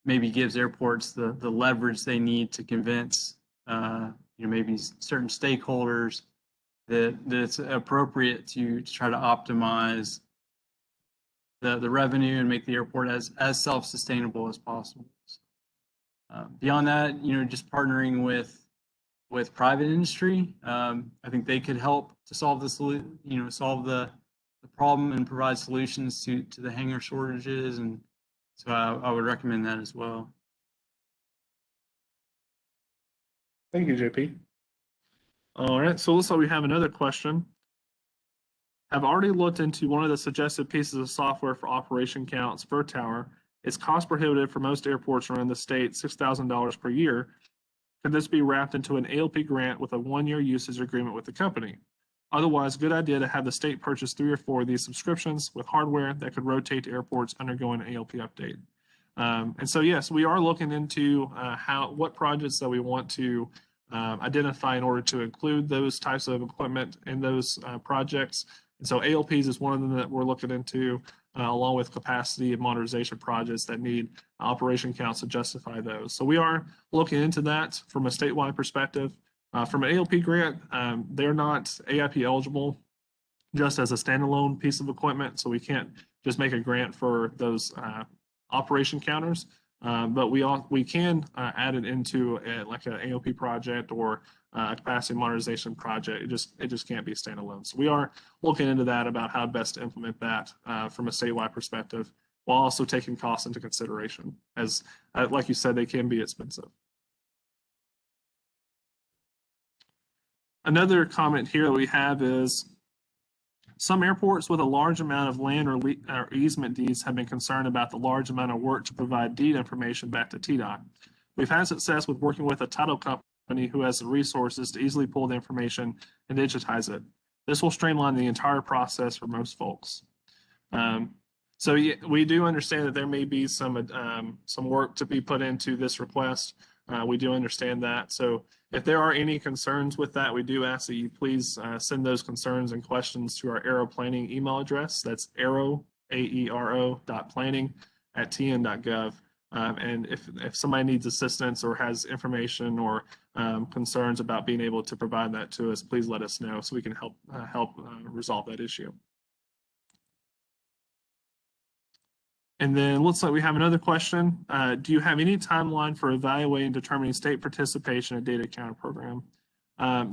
maybe gives airports the leverage they need to convince maybe certain stakeholders that it's appropriate to try to optimize the revenue and make the airport as self-sustainable as possible. Beyond that, just partnering with private industry, I think they could help to solve the problem and provide solutions to the hangar shortages, and so I would recommend that as well. Thank you, JP. All right, so looks like we have another question. I've already looked into one of the suggested pieces of software for operation counts per tower. It's cost prohibitive for most airports around the state, $6,000 per year. Could this be wrapped into an ALP grant with a 1-year usage agreement with the company? Otherwise, good idea to have the state purchase 3 or 4 of these subscriptions with hardware that could rotate to airports undergoing an ALP update. And so, yes, we are looking into what projects that we want to identify in order to include those types of equipment in those projects. And so ALPs is one of them that we're looking into, along with capacity and modernization projects that need operation counts to justify those. So we are looking into that from a statewide perspective. From an ALP grant, they're not AIP eligible just as a standalone piece of equipment. So we can't just make a grant for those operation counters. But we can add it into like an AOP project or a capacity modernization project. It just can't be standalone. So we are looking into that about how best to implement that from a statewide perspective, while also taking costs into consideration. As like you said, they can be expensive. Another comment here that we have is some airports with a large amount of land or easement deeds have been concerned about the large amount of work to provide deed information back to TDOT. We've had success with working with a title company who has the resources to easily pull the information and digitize it. This will streamline the entire process for most folks. So we do understand that there may be some work to be put into this request. We do understand that. So if there are any concerns with that, we do ask that you please send those concerns and questions to our Aero Planning email address. That's aero, AERO.planning@tn.gov. And if somebody needs assistance or has information or concerns about being able to provide that to us, please let us know so we can help resolve that issue. And then looks like we have another question. Do you have any timeline for evaluating and determining state participation in a data counter program?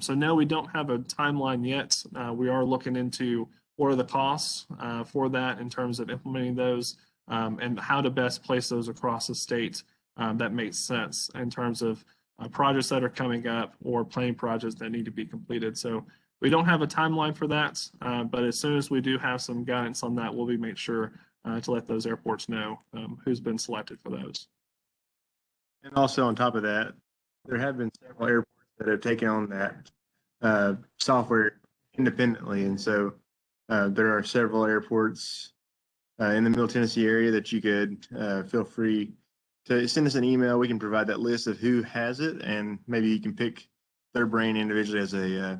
So no, we don't have a timeline yet. We are looking into what are the costs for that in terms of implementing those and how to best place those across the state that makes sense in terms of projects that are coming up or planning projects that need to be completed. So we don't have a timeline for that, but as soon as we do have some guidance on that, we'll make sure to let those airports know who's been selected for those. And also on top of that, there have been several airports that have taken on that software independently. And so there are several airports in the Middle Tennessee area that you could feel free to send us an email. We can provide that list of who has it, and maybe you can pick their brain individually as a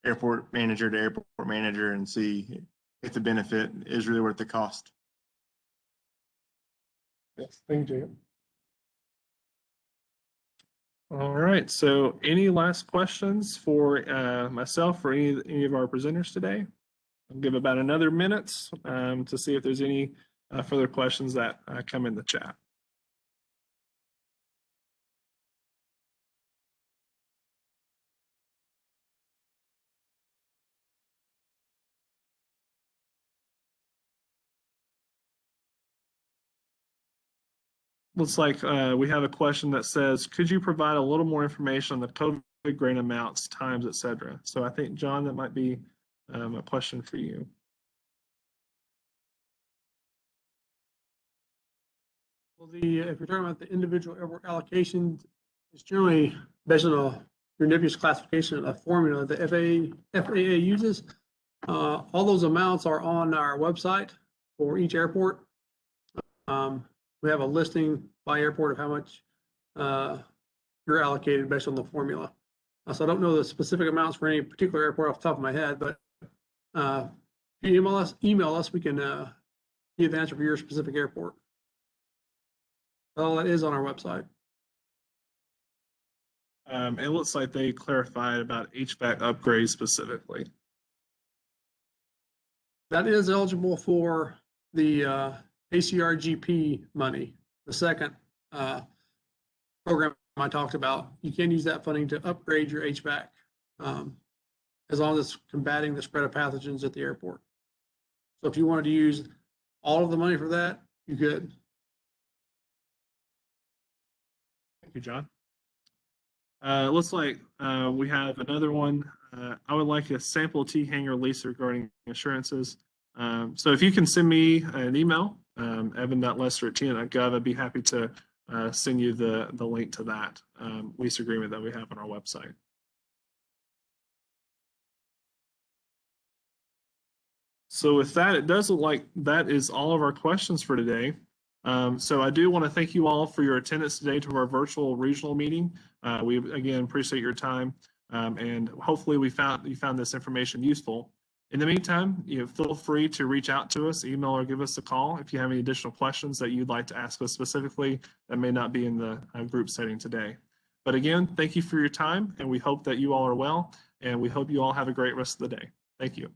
airport manager to airport manager and see if the benefit is really worth the cost. Yes, thank you. All right, so any last questions for myself or any of our presenters today? I'll give about another minute to see if there's any further questions that come in the chat. Looks like we have a question that says, could you provide a little more information on the COVID grant amounts, times, et cetera? So I think, John, that might be a question for you. Well, if you're talking about the individual airport allocation, it's generally based on your NIPIS classification, a formula the FAA uses. All those amounts are on our website for each airport. We have a listing by airport of how much you're allocated based on the formula. So I don't know the specific amounts for any particular airport off the top of my head, but if you email us, we can give the answer for your specific airport. All that is on our website. It looks like they clarified about HVAC upgrades specifically. That is eligible for the ACRGP money, the second program I talked about. You can use that funding to upgrade your HVAC as long as it's combating the spread of pathogens at the airport. So if you wanted to use all of the money for that, you could. Thank you, John. Looks like we have another one. I would like a sample T-hanger lease regarding assurances. So if you can send me an email, evan.lester@tn.gov, I'd be happy to send you the link to that lease agreement that we have on our website. So with that, it does look like that is all of our questions for today. So I do want to thank you all for your attendance today to our virtual regional meeting. We again appreciate your time, and hopefully you found this information useful. In the meantime, feel free to reach out to us, email or give us a call if you have any additional questions that you'd like to ask us specifically that may not be in the group setting today. But again, thank you for your time, and we hope that you all are well, and we hope you all have a great rest of the day. Thank you.